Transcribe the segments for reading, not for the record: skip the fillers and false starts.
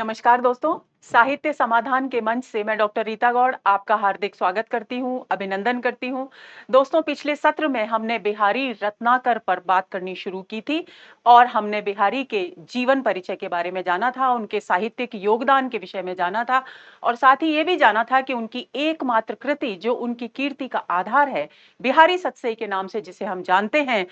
नमस्कार दोस्तों, साहित्य समाधान के मंच से मैं डॉक्टर रीता गौड़ आपका हार्दिक स्वागत करती हूँ, अभिनंदन करती हूँ। दोस्तों, पिछले सत्र में हमने बिहारी रत्नाकर पर बात करनी शुरू की थी और हमने बिहारी के जीवन परिचय के बारे में जाना था, उनके साहित्यिक योगदान के विषय में जाना था और साथ ही ये भी जाना था कि उनकी एकमात्र कृति जो उनकी कीर्ति का आधार है, बिहारी सतसई के नाम से जिसे हम जानते हैं,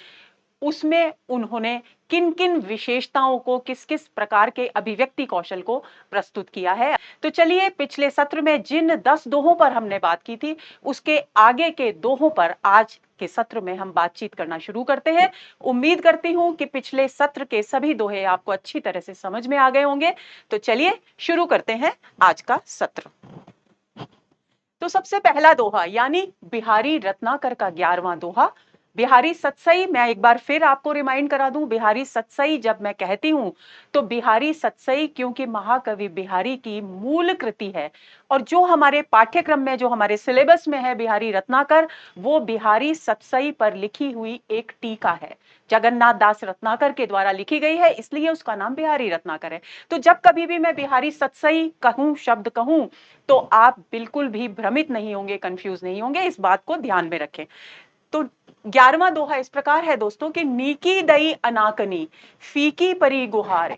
उसमें उन्होंने किन-किन विशेषताओं को किस-किस प्रकार के अभिव्यक्ति कौशल को प्रस्तुत किया है। तो चलिए पिछले सत्र में जिन 10 दोहों पर हमने बात की थी, उसके आगे के दोहों पर आज के सत्र में हम बातचीत करना शुरू करते हैं। उम्मीद करती हूं कि पिछले सत्र के सभी दोहे आपको अच्छी तरह से समझ में आ गए होंगे। तो चलिए शुरू करते हैं आज का सत्र। तो सबसे पहला दोहा यानी बिहारी रत्नाकर का 11वां दोहा। बिहारी सतसई, मैं एक बार फिर आपको रिमाइंड करा दूं, बिहारी सतसई जब मैं कहती हूं तो बिहारी सतसई क्योंकि महाकवि बिहारी की मूल कृति है और जो हमारे पाठ्यक्रम में जो हमारे सिलेबस में है बिहारी रत्नाकर, वो बिहारी सतसई पर लिखी हुई एक टीका है। जगन्नाथ दास रत्नाकर के द्वारा लिखी गई है, इसलिए उसका नाम बिहारी रत्नाकर है। तो जब कभी भी मैं बिहारी सतसई कहूं, शब्द कहूं, तो आप बिल्कुल भी भ्रमित नहीं होंगे, कंफ्यूज नहीं होंगे, इस बात को ध्यान में रखें। तो 11वां दोहा इस प्रकार है दोस्तों कि नीकी दई अनाकनी फीकी परी गुहारे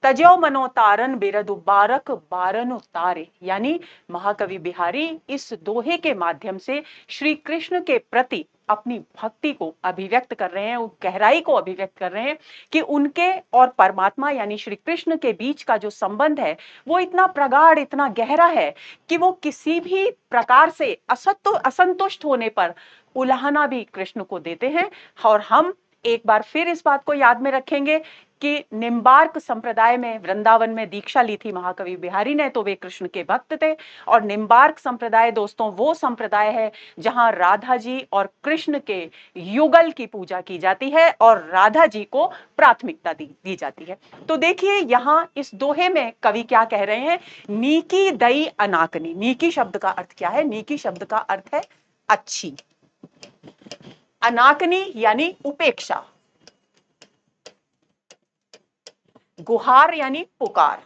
तजो मनो तारन बिरदु बारक बारन उतारे। यानी महाकवि बिहारी इस दोहे के माध्यम से श्री कृष्ण के प्रति अपनी भक्ति को अभिव्यक्त कर रहे हैं, गहराई को अभिव्यक्त कर रहे हैं कि उनके और परमात्मा यानी श्री कृष्ण के बीच का जो संबंध है वो इतना प्रगाढ़, इतना गहरा है कि वो किसी भी प्रकार से असंतुष्ट होने पर उलाहना भी कृष्ण को देते हैं। और हम एक बार फिर इस बात को याद में रखेंगे कि निम्बार्क संप्रदाय में वृंदावन में दीक्षा ली थी महाकवि बिहारी ने, तो वे कृष्ण के भक्त थे। और निम्बार्क संप्रदाय दोस्तों वो संप्रदाय है जहां राधा जी और कृष्ण के युगल की पूजा की जाती है और राधा जी को प्राथमिकता दी जाती है। तो देखिए यहां इस दोहे में कवि क्या कह रहे हैं, नीकी दई अनाकनी। नीकी शब्द का अर्थ क्या है? नीकी शब्द का अर्थ है अच्छी। अनाकनी यानी उपेक्षा। गुहार यानी पुकार।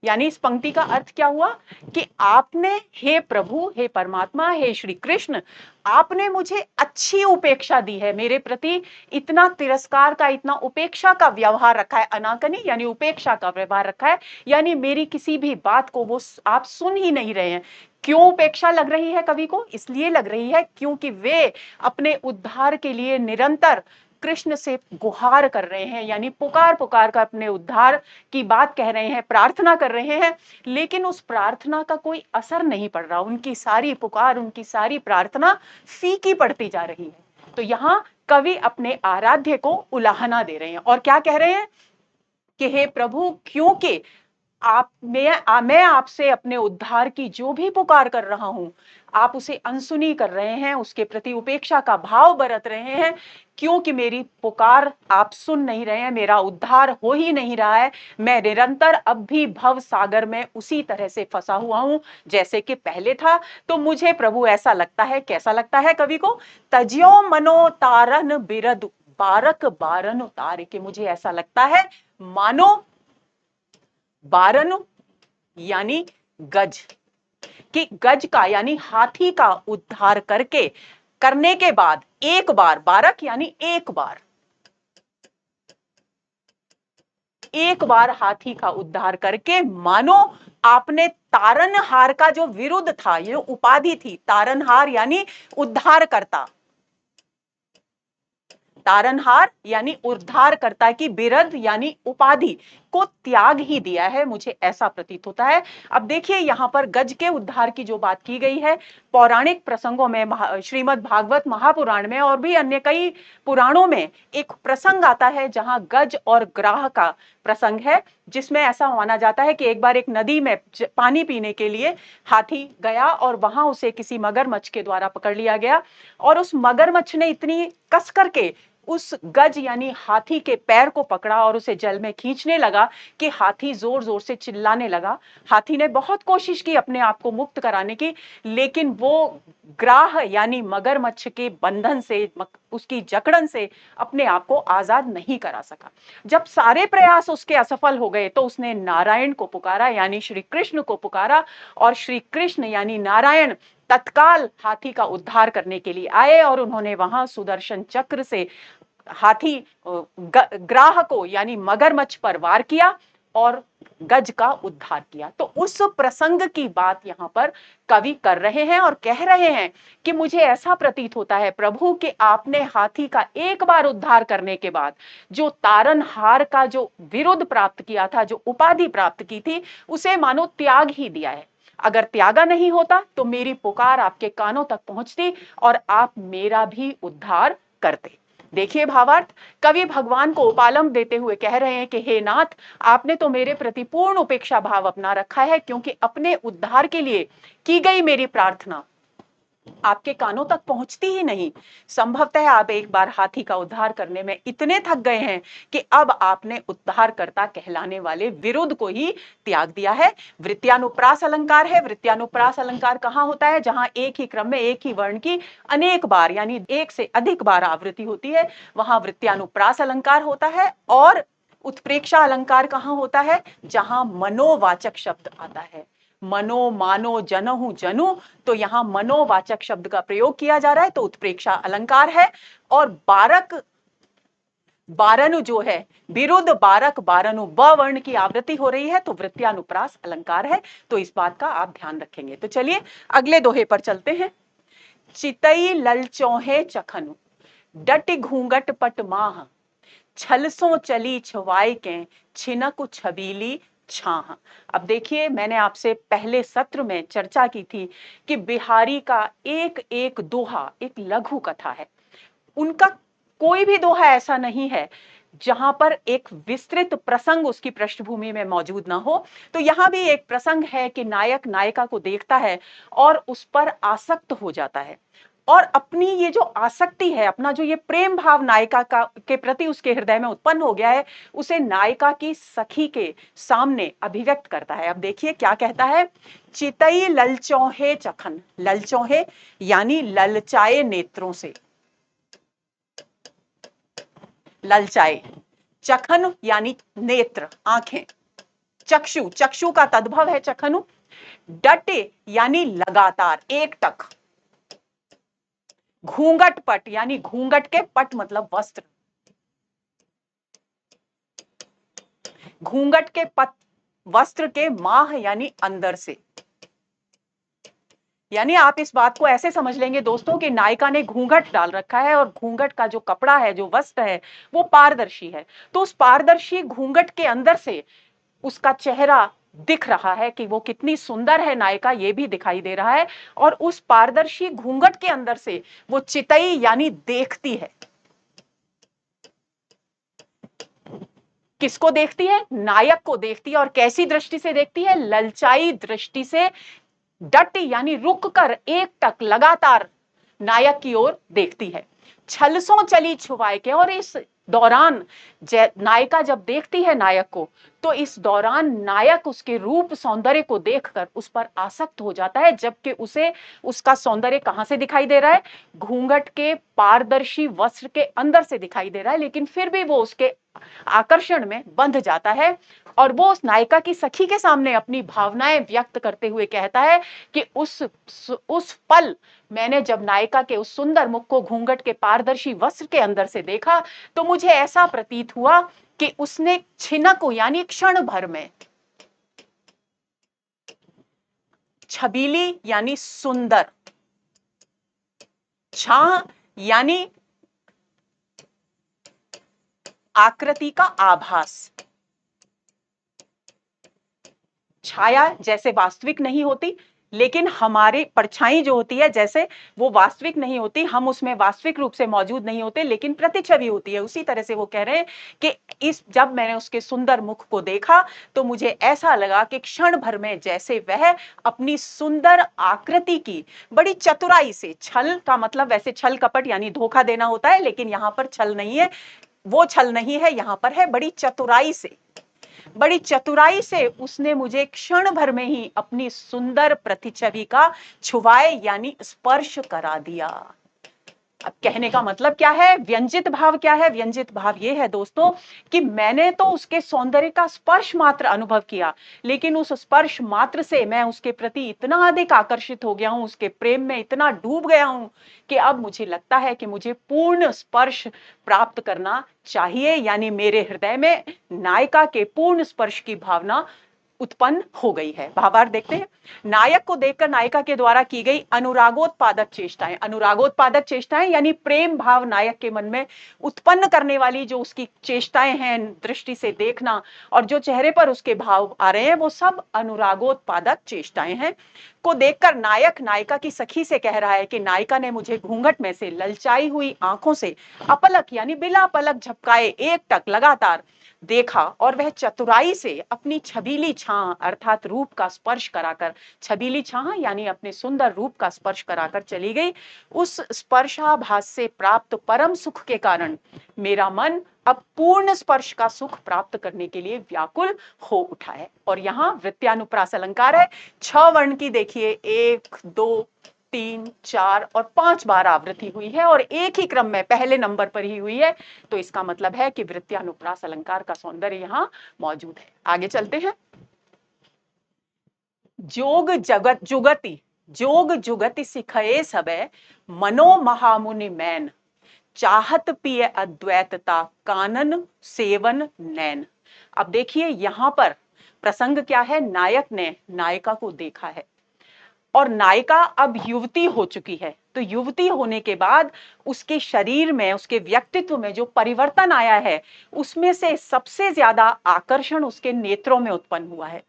यानी इस पंक्ति का अर्थ क्या हुआ कि आपने, हे प्रभु, हे परमात्मा, हे श्री कृष्ण, आपने मुझे अच्छी उपेक्षा दी है, मेरे प्रति इतना तिरस्कार का, इतना उपेक्षा का व्यवहार रखा है। अनाकनी यानी उपेक्षा का व्यवहार रखा है, यानी मेरी किसी भी बात को वो आप सुन ही नहीं रहे हैं। क्यों उपेक्षा लग रही है कवि को? इसलिए लग रही है क्योंकि वे अपने उद्धार के लिए निरंतर कृष्ण से गुहार कर रहे हैं, यानी पुकार पुकार कर अपने उद्धार की बात कह रहे हैं, प्रार्थना कर रहे हैं, लेकिन उस प्रार्थना का कोई असर नहीं पड़ रहा। उनकी सारी पुकार, उनकी सारी प्रार्थना फीकी पड़ती जा रही है। तो यहां कवि अपने आराध्य को उलाहना दे रहे हैं और क्या कह रहे हैं कि हे प्रभु, क्योंकि मैं आपसे अपने उद्धार की जो भी पुकार कर रहा हूं, आप उसे अनसुनी कर रहे हैं, उसके प्रति उपेक्षा का भाव बरत रहे हैं, क्योंकि मेरी पुकार आप सुन नहीं रहे हैं, मेरा उद्धार हो ही नहीं रहा है। मैं निरंतर अब भी भव सागर में उसी तरह से फंसा हुआ हूं जैसे कि पहले था। तो मुझे प्रभु ऐसा लगता है, कैसा लगता है कवि को, तज्यो मनो तारन बिरद बारक बारन उतारे, कि मुझे ऐसा लगता है मानो बारन यानी गज, कि गज का यानी हाथी का उद्धार करने के बाद एक बार, बारक यानी एक बार हाथी का उद्धार करके मानो आपने तारनहार का जो विरुद्ध था, ये उपाधि थी, तारनहार यानी उद्धारकर्ता, तारनहार यानी उद्धारकर्ता की बिरद यानी उपाधि को त्याग ही दिया है, मुझे ऐसा प्रतीत होता है। अब देखिए यहां पर गज के उद्धार की जो बात की गई है, पौराणिक प्रसंगों में, श्रीमद् भागवत महापुराण में और भी अन्य कई पुराणों में एक प्रसंग आता है जहां गज और ग्राह का प्रसंग है, जिसमें ऐसा माना जाता है कि एक बार एक नदी में पानी पीने के लिए हाथी गया और वहां उसे किसी मगरमच्छ के द्वारा पकड़ लिया गया और उस मगरमच्छ ने इतनी कस करके उस गज यानी हाथी के पैर को पकड़ा और उसे जल में खींचने लगा कि हाथी जोर जोर से चिल्लाने लगा। हाथी ने बहुत कोशिश की अपने आप को मुक्त कराने की, लेकिन वो ग्राह यानी मगरमच्छ के बंधन से, उसकी जकड़न से अपने आप को आजाद नहीं करा सका। जब सारे प्रयास उसके असफल हो गए तो उसने नारायण को पुकारा यानी श्री कृष्ण को पुकारा, और श्री कृष्ण यानी नारायण तत्काल हाथी का उद्धार करने के लिए आए और उन्होंने वहां सुदर्शन चक्र से हाथी ग्राह को यानी मगरमच्छ पर वार किया और गज का उद्धार किया। तो उस प्रसंग की बात यहां पर कवि कर रहे हैं और कह रहे हैं कि मुझे ऐसा प्रतीत होता है प्रभु कि आपने हाथी का एक बार उद्धार करने के बाद जो तारनहार का जो विरुद्ध प्राप्त किया था, जो उपाधि प्राप्त की थी, उसे मानो त्याग ही दिया है। अगर त्यागा नहीं होता तो मेरी पुकार आपके कानों तक पहुंचती और आप मेरा भी उद्धार करते। देखिए भावार्थ, कवि भगवान को उपालम देते हुए कह रहे हैं कि हे नाथ, आपने तो मेरे प्रति पूर्ण उपेक्षा भाव अपना रखा है, क्योंकि अपने उद्धार के लिए की गई मेरी प्रार्थना आपके कानों तक पहुंचती ही नहीं। संभवतः आप एक बार हाथी का उद्धार करने में इतने थक गए हैं कि अब आपने उद्धारकर्ता कहलाने वाले विरुद्ध को ही त्याग दिया है। वृत्यानुप्रास अलंकार है। वृत्यानुप्रास अलंकार कहां होता है? जहां एक ही क्रम में एक ही वर्ण की अनेक बार यानी एक से अधिक बार आवृत्ति होती है, वहां वृत्यानुप्रास अलंकार होता है। और उत्प्रेक्षा अलंकार कहां होता है? जहां मनोवाचक शब्द आता है। मनो मानो जनहु जनु, तो यहां मनोवाचक शब्द का प्रयोग किया जा रहा है, तो उत्प्रेक्षा अलंकार है। और बारक बारनु जो है, विरुद्ध बारक बारनु ब वर्ण की आवृत्ति हो रही है, तो वृत्यानुप्रास अलंकार है। तो इस बात का आप ध्यान रखेंगे। तो चलिए अगले दोहे पर चलते हैं। चितई ललचौहे चखनु, डट घूंघट पट माह, छलसों चली छवाई के, छिनक छबीली छाह। अब देखिए, मैंने आपसे पहले सत्र में चर्चा की थी कि बिहारी का एक एक दोहा एक लघु कथा है। उनका कोई भी दोहा ऐसा नहीं है जहां पर एक विस्तृत प्रसंग उसकी पृष्ठभूमि में मौजूद ना हो। तो यहां भी एक प्रसंग है कि नायक नायिका को देखता है और उस पर आसक्त हो जाता है, और अपनी ये जो आसक्ति है, अपना जो ये प्रेम भाव नायिका का के प्रति उसके हृदय में उत्पन्न हो गया है, उसे नायिका की सखी के सामने अभिव्यक्त करता है। अब देखिए क्या कहता है। चितई ललचौहे चखन, ललचौहे यानी ललचाए नेत्रों से, ललचाए, चखन यानी नेत्र आंखें, चक्षु, चक्षु का तद्भव है चखनु, डटे यानी लगातार एकटक, घूंघट पट यानी घूंघट के पट मतलब वस्त्र, घूंघट के पट वस्त्र के माह यानी अंदर से। यानी आप इस बात को ऐसे समझ लेंगे दोस्तों कि नायिका ने घूंघट डाल रखा है और घूंघट का जो कपड़ा है, जो वस्त्र है, वो पारदर्शी है। तो उस पारदर्शी घूंघट के अंदर से उसका चेहरा दिख रहा है कि वो कितनी सुंदर है नायिका, ये भी दिखाई दे रहा है। और उस पारदर्शी घूंघट के अंदर से वो चितई यानी देखती है। किसको देखती है? नायक को देखती है। और कैसी दृष्टि से देखती है? ललचाई दृष्टि से, डट यानी रुक कर एकटक लगातार नायक की ओर देखती है। छलसों चली छुपाए के, और इस दौरान नायिका जब देखती है नायक को, तो इस दौरान नायक उसके रूप सौंदर्य को देखकर उस पर आसक्त हो जाता है, जबकि उसे उसका सौंदर्य कहां से दिखाई दे रहा है? घूंघट के पारदर्शी वस्त्र के अंदर से दिखाई दे रहा है, लेकिन फिर भी वो उसके आकर्षण में बंध जाता है। और वो उस नायिका की सखी के सामने अपनी भावनाएं व्यक्त करते हुए कहता है कि उस पल मैंने जब नायिका के उस सुंदर मुख को घूंघट के पारदर्शी वस्त्र के अंदर से देखा, तो मुझे ऐसा प्रतीत हुआ कि उसने छिनक यानी क्षण भर में, छबीली यानी सुंदर, छाह यानी आकृति का आभास। छाया जैसे वास्तविक नहीं होती, लेकिन हमारी परछाई जो होती है, जैसे वो वास्तविक नहीं होती, हम उसमें वास्तविक रूप से मौजूद नहीं होते, लेकिन प्रतिछवि होती है। उसी तरह से वो कह रहे हैं कि जब मैंने उसके सुंदर मुख को देखा तो मुझे ऐसा लगा कि क्षण भर में जैसे वह अपनी सुंदर आकृति की बड़ी चतुराई से, छल का मतलब वैसे छल कपट यानी धोखा देना होता है, लेकिन यहां पर छल नहीं है, वो छल नहीं है, यहां पर है बड़ी चतुराई से। बड़ी चतुराई से उसने मुझे क्षण भर में ही अपनी सुंदर प्रतिछवि का छुवाए यानी स्पर्श करा दिया। अब कहने का मतलब क्या है, व्यंजित भाव क्या है? व्यंजित भाव ये है दोस्तों कि मैंने तो उसके सौंदर्य का स्पर्श मात्र अनुभव किया, लेकिन उस स्पर्श मात्र से मैं उसके प्रति इतना अधिक आकर्षित हो गया हूं, उसके प्रेम में इतना डूब गया हूं कि अब मुझे लगता है कि मुझे पूर्ण स्पर्श प्राप्त करना चाहिए, यानी मेरे हृदय में नायिका के पूर्ण स्पर्श की भावना उत्पन्न हो गई है। भावार्थ देखते हैं। नायक को देखकर नायिका के द्वारा की गई अनुरागोत्पादक चेष्टाएं, अनुरागोत्पादक चेष्टाएं यानी प्रेम भाव नायक के मन में उत्पन्न करने वाली जो उसकी चेष्टाएं हैं, दृष्टि से देखना और जो चेहरे पर उसके भाव आ रहे हैं, वो सब अनुरागोत्पादक चेष्टाएं हैं। को देखकर नायक नायिका की सखी से कह रहा है कि नायिका ने मुझे घूंघट में से ललचाई हुई आंखों से अपलक यानी बिना पलक झपकाए एकटक लगातार देखा और वह चतुराई से अपनी छबीली छां अर्थात रूप का स्पर्श कराकर, छबीली छां यानी अपने सुंदर रूप का स्पर्श कराकर चली गई। उस स्पर्शाभास से प्राप्त परम सुख के कारण मेरा मन अब पूर्ण स्पर्श का सुख प्राप्त करने के लिए व्याकुल हो उठा है। और यहाँ वृत्यानुप्रास अलंकार है, 6 वर्ण की देखिए, 1 2 3 4 और 5 बार आवृत्ति हुई है और एक ही क्रम में पहले नंबर पर ही हुई है। तो इसका मतलब है कि वृत्यानुप्रास अलंकार का सौंदर्य यहाँ मौजूद है। आगे चलते हैं। जोग जगत जुगति, जोग जुगति सिखये सबे, मनो महामुनि मैन, चाहत पिय अद्वैतता कानन सेवन नैन। अब देखिए यहां पर प्रसंग क्या है, नायक ने नायिका को देखा है और नायिका अब युवती हो चुकी है। तो युवती होने के बाद उसके शरीर में, उसके व्यक्तित्व में जो परिवर्तन आया है, उसमें से सबसे ज्यादा आकर्षण उसके नेत्रों में उत्पन्न हुआ है।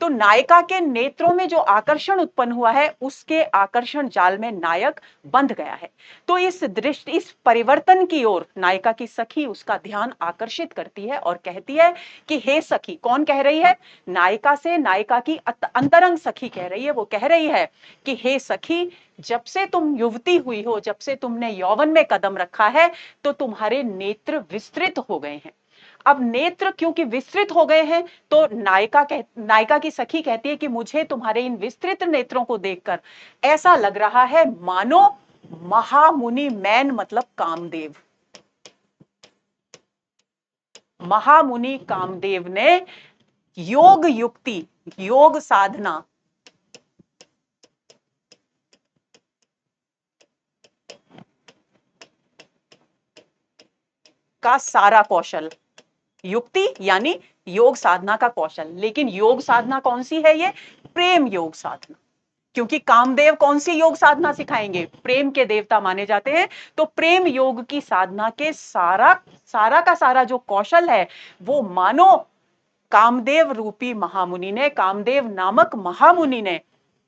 तो नायिका के नेत्रों में जो आकर्षण उत्पन्न हुआ है, उसके आकर्षण जाल में नायक बंध गया है। तो इस दृष्टि, इस परिवर्तन की ओर नायिका की सखी उसका ध्यान आकर्षित करती है और कहती है कि हे सखी, कौन कह रही है? नायिका से नायिका की अंतरंग सखी कह रही है। वो कह रही है कि हे सखी, जब से तुम युवती हुई हो, जब से तुमने यौवन में कदम रखा है, तो तुम्हारे नेत्र विस्तृत हो गए हैं। अब नेत्र क्योंकि विस्तृत हो गए हैं, तो नायिका की सखी कहती है कि मुझे तुम्हारे इन विस्तृत नेत्रों को देखकर ऐसा लग रहा है मानो महामुनि मैन मतलब कामदेव, महामुनि कामदेव ने योग युक्ति, योग साधना का सारा कौशल, युक्ति यानी योग साधना का कौशल, लेकिन योग साधना कौन सी है? ये प्रेम योग साधना, क्योंकि कामदेव कौन सी योग साधना सिखाएंगे? प्रेम के देवता माने जाते हैं। तो प्रेम योग की साधना के सारा का सारा जो कौशल है, वो मानो कामदेव रूपी महामुनि ने, कामदेव नामक महामुनि ने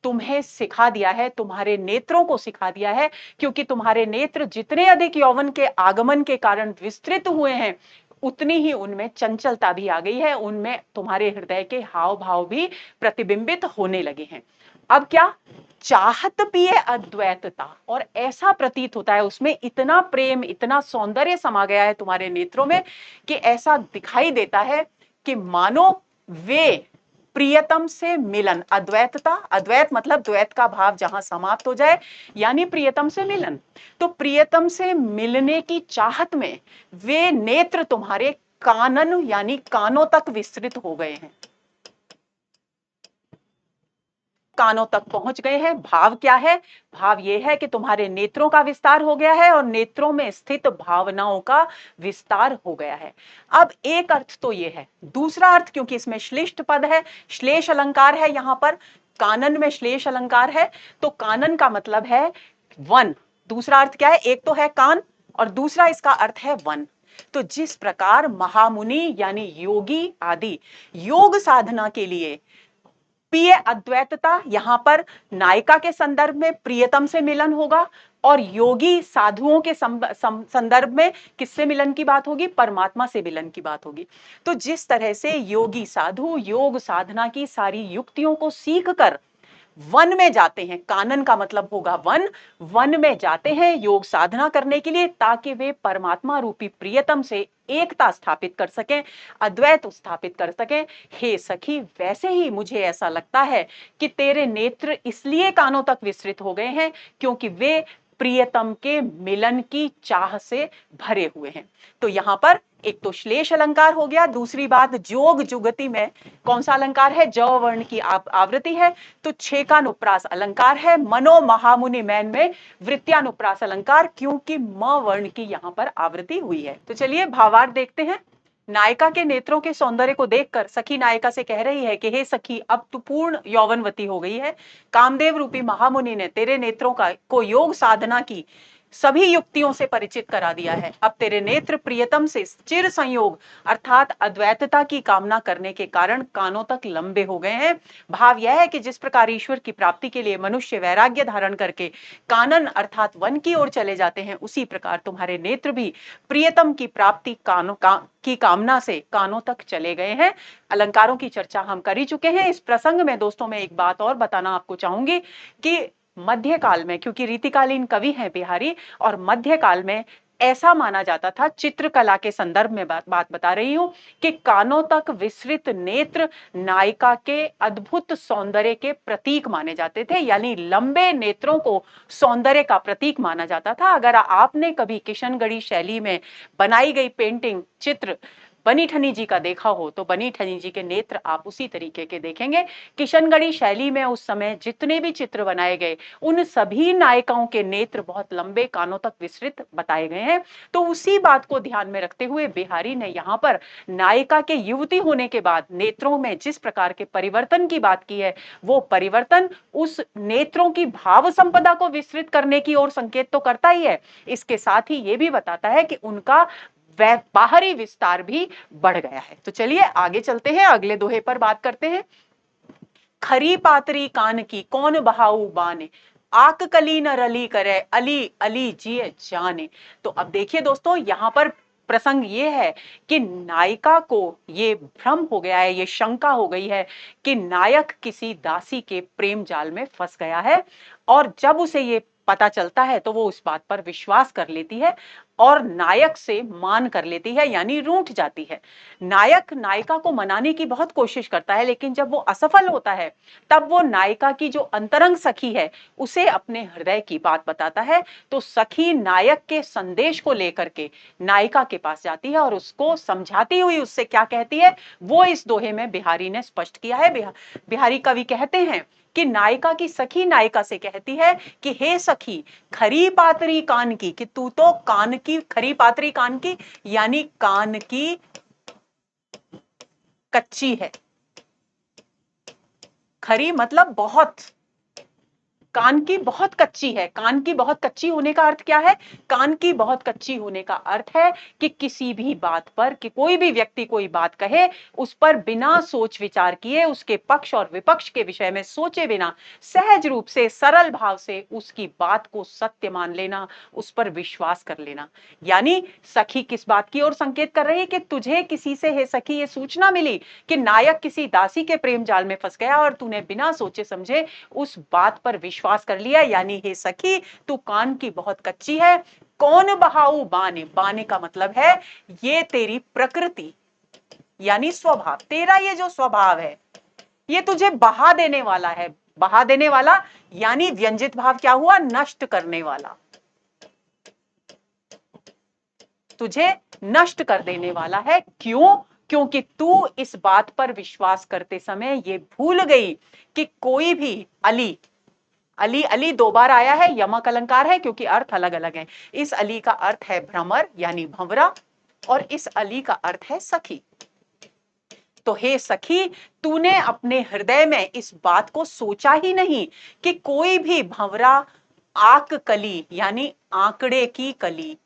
तुम्हें सिखा दिया है, तुम्हारे नेत्रों को सिखा दिया है। क्योंकि तुम्हारे नेत्र जितने अधिक यौवन के आगमन के कारण विस्तृत हुए हैं, उतनी ही उनमें चंचलता भी आ गई है, उनमें तुम्हारे हृदय के हाव भाव भी प्रतिबिंबित होने लगे हैं। अब क्या? चाहत पिए अद्वैतता, और ऐसा प्रतीत होता है उसमें इतना प्रेम, इतना सौंदर्य समा गया है तुम्हारे नेत्रों में कि ऐसा दिखाई देता है कि मानो वे प्रियतम से मिलन, अद्वैतता, अद्वैत मतलब द्वैत का भाव जहां समाप्त हो जाए, यानी प्रियतम से मिलन। तो प्रियतम से मिलने की चाहत में वे नेत्र तुम्हारे कानन यानी कानों तक विस्तृत हो गए हैं, कानों तक पहुंच गए हैं। भाव क्या है? भाव यह है कि तुम्हारे नेत्रों का विस्तार हो गया है और नेत्रों में स्थित भावनाओं का विस्तार हो गया है। अब एक अर्थ तो यह है, दूसरा अर्थ, क्योंकि इसमें श्लिष्ट पद है, श्लेष अलंकार है, यहां पर कानन में श्लेष अलंकार है, तो कानन का मतलब है वन। दूसरा अर्थ क्या है? एक तो है कान और दूसरा इसका अर्थ है वन। तो जिस प्रकार महामुनि यानी योगी आदि योग साधना के लिए प्रिय अद्वैतता, यहाँ पर नायिका के संदर्भ में प्रियतम से मिलन होगा, और योगी साधुओं के संदर्भ में किससे मिलन की बात होगी? परमात्मा से मिलन की बात होगी। तो जिस तरह से योगी साधु योग साधना की सारी युक्तियों को सीख कर वन में जाते हैं, कानन का मतलब होगा वन, वन में जाते हैं योग साधना करने के लिए, ताकि वे परमात्मा रूपी प्रियतम से एकता स्थापित कर सकें, अद्वैत स्थापित कर सकें। हे सखी, वैसे ही मुझे ऐसा लगता है कि तेरे नेत्र इसलिए कानों तक विस्तृत हो गए हैं क्योंकि वे प्रियतम के मिलन की चाह से भरे हुए हैं। तो यहां पर एक तो श्लेष अलंकार हो गया, दूसरी बात जोग जुगति में कौन सा अलंकार है? ज वर्ण की आवृत्ति है, तो छेकानुप्रास अलंकार है। मनो महामुनि मैन में वृत्त्यानुप्रास अलंकार, क्योंकि म वर्ण की यहां पर आवृत्ति हुई है। तो चलिए भावार्थ देखते हैं। नायिका के नेत्रों के सौंदर्य को देखकर सखी नायिका से कह रही है कि हे सखी, अब तू पूर्ण यौवनवती हो गई है। कामदेव रूपी महामुनि ने तेरे नेत्रों को योग साधना की सभी युक्तियों से परिचित करा दिया है। अब तेरे नेत्र प्रियतम से चिर संयोग अर्थात अद्वैतता की कामना करने के कारण कानों तक लंबे हो गए हैं। भाव यह है कि जिस प्रकार ईश्वर की प्राप्ति के लिए मनुष्य वैराग्य धारण करके कानन अर्थात वन की ओर चले जाते हैं, उसी प्रकार तुम्हारे नेत्र भी प्रियतम की प्राप्ति की कामना से कानों तक चले गए हैं। अलंकारों की चर्चा हम कर ही चुके हैं। इस प्रसंग में दोस्तों मैं एक बात और बताना आपको चाहूंगी कि मध्यकाल में, क्योंकि रीतिकालीन कवि हैं बिहारी, और मध्यकाल में ऐसा माना जाता था, चित्रकला के संदर्भ में बात बता रही हूं, कि कानों तक विस्तृत नेत्र नायिका के अद्भुत सौंदर्य के प्रतीक माने जाते थे, यानी लंबे नेत्रों को सौंदर्य का प्रतीक माना जाता था। अगर आपने कभी किशनगढ़ी शैली में बनाई गई पेंटिंग चित्र बनी ठनी जी का देखा हो, तो बनी ठनी जी के नेत्र आप उसी तरीके के देखेंगे। किशनगढ़ी शैली में उस समय जितने भी चित्र बनाए गए, उन सभी नायिकाओं के नेत्र बहुत लंबे कानों तक विस्तृत बताए गए हैं। तो उसी बात को ध्यान में रखते हुए बिहारी ने यहाँ पर नायिका के युवती होने के बाद नेत्रों में जिस प्रकार के परिवर्तन की बात की है, वो परिवर्तन उस नेत्रों की भाव संपदा को विस्तृत करने की ओर संकेत तो करता ही है, इसके साथ ही ये भी बताता है कि उनका वह बाहरी विस्तार भी बढ़ गया है। तो चलिए आगे चलते हैं, अगले दोहे पर बात करते हैं। खरी पातरी कान की कौन बहाऊ बाने, आक कली न रली करे अली अली जिए जाने। तो अब देखिए दोस्तों, यहां पर प्रसंग ये है कि नायिका को ये भ्रम हो गया है, ये शंका हो गई है कि नायक किसी दासी के प्रेम जाल में फंस गया है, और जब उसे ये पता चलता है तो वो उस बात पर विश्वास कर लेती है और नायक से मान कर लेती है, यानी रूठ जाती है। नायक नायिका को मनाने की बहुत कोशिश करता है, लेकिन जब वो असफल होता है तब वो नायिका की जो अंतरंग सखी है उसे अपने हृदय की बात बताता है। तो सखी नायक के संदेश को लेकर के नायिका के पास जाती है और उसको समझाती हुई उससे क्या कहती है, वो इस दोहे में बिहारी ने स्पष्ट किया है। बिहारी कवि कहते हैं कि नायिका की सखी नायिका से कहती है कि हे सखी, खरी पातरी कान की, कि तू तो कान की, खरी पातरी कान की यानी कान की कच्ची है। खरी मतलब बहुत, कान की बहुत कच्ची है। कान की बहुत कच्ची होने का अर्थ क्या है? कान की बहुत कच्ची होने का अर्थ है कि किसी भी बात पर, कि कोई भी व्यक्ति कोई बात कहे, उस पर बिना सोच विचार किए, उसके पक्ष और विपक्ष के विषय में सोचे बिना सहज रूप से सरल भाव से उसकी बात को सत्य मान लेना, उस पर विश्वास कर लेना। यानी सखी किस बात की ओर संकेत कर रही है कि तुझे किसी से, हे सखी, ये सूचना मिली कि नायक किसी दासी के प्रेम जाल में फंस गया और तूने बिना सोचे समझे उस बात पर विश्वास कर लिया, यानी हे सखी, तू कान की बहुत कच्ची है। कौन बहाऊ बाने, बाने का मतलब है ये तेरी प्रकृति यानी स्वभाव, तेरा ये जो स्वभाव है ये तुझे बहा देने वाला है। बहा देने वाला यानी व्यंजित भाव क्या हुआ? नष्ट करने वाला, तुझे नष्ट कर देने वाला है। क्यों? क्योंकि तू इस बात पर विश्वास करते समय ये भूल गई कि कोई भी अली, अली अली दो बार आया है, यमक अलंकार है क्योंकि अर्थ अलग अलग है। इस अली का अर्थ है भ्रमर यानी भंवरा, और इस अली का अर्थ है सखी। तो हे सखी, तूने अपने हृदय में इस बात को सोचा ही नहीं कि कोई भी भंवरा आक कली यानी आंकड़े की कली,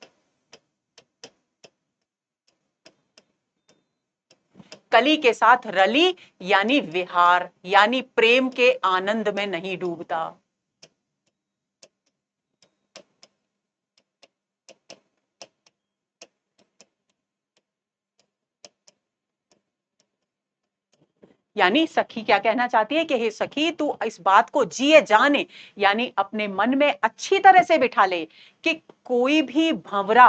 कली के साथ रली यानी विहार, यानी प्रेम के आनंद में नहीं डूबता। यानी सखी क्या कहना चाहती है कि हे सखी, तू इस बात को जिए जाने, यानी अपने मन में अच्छी तरह से बिठा ले कि कोई भी भंवरा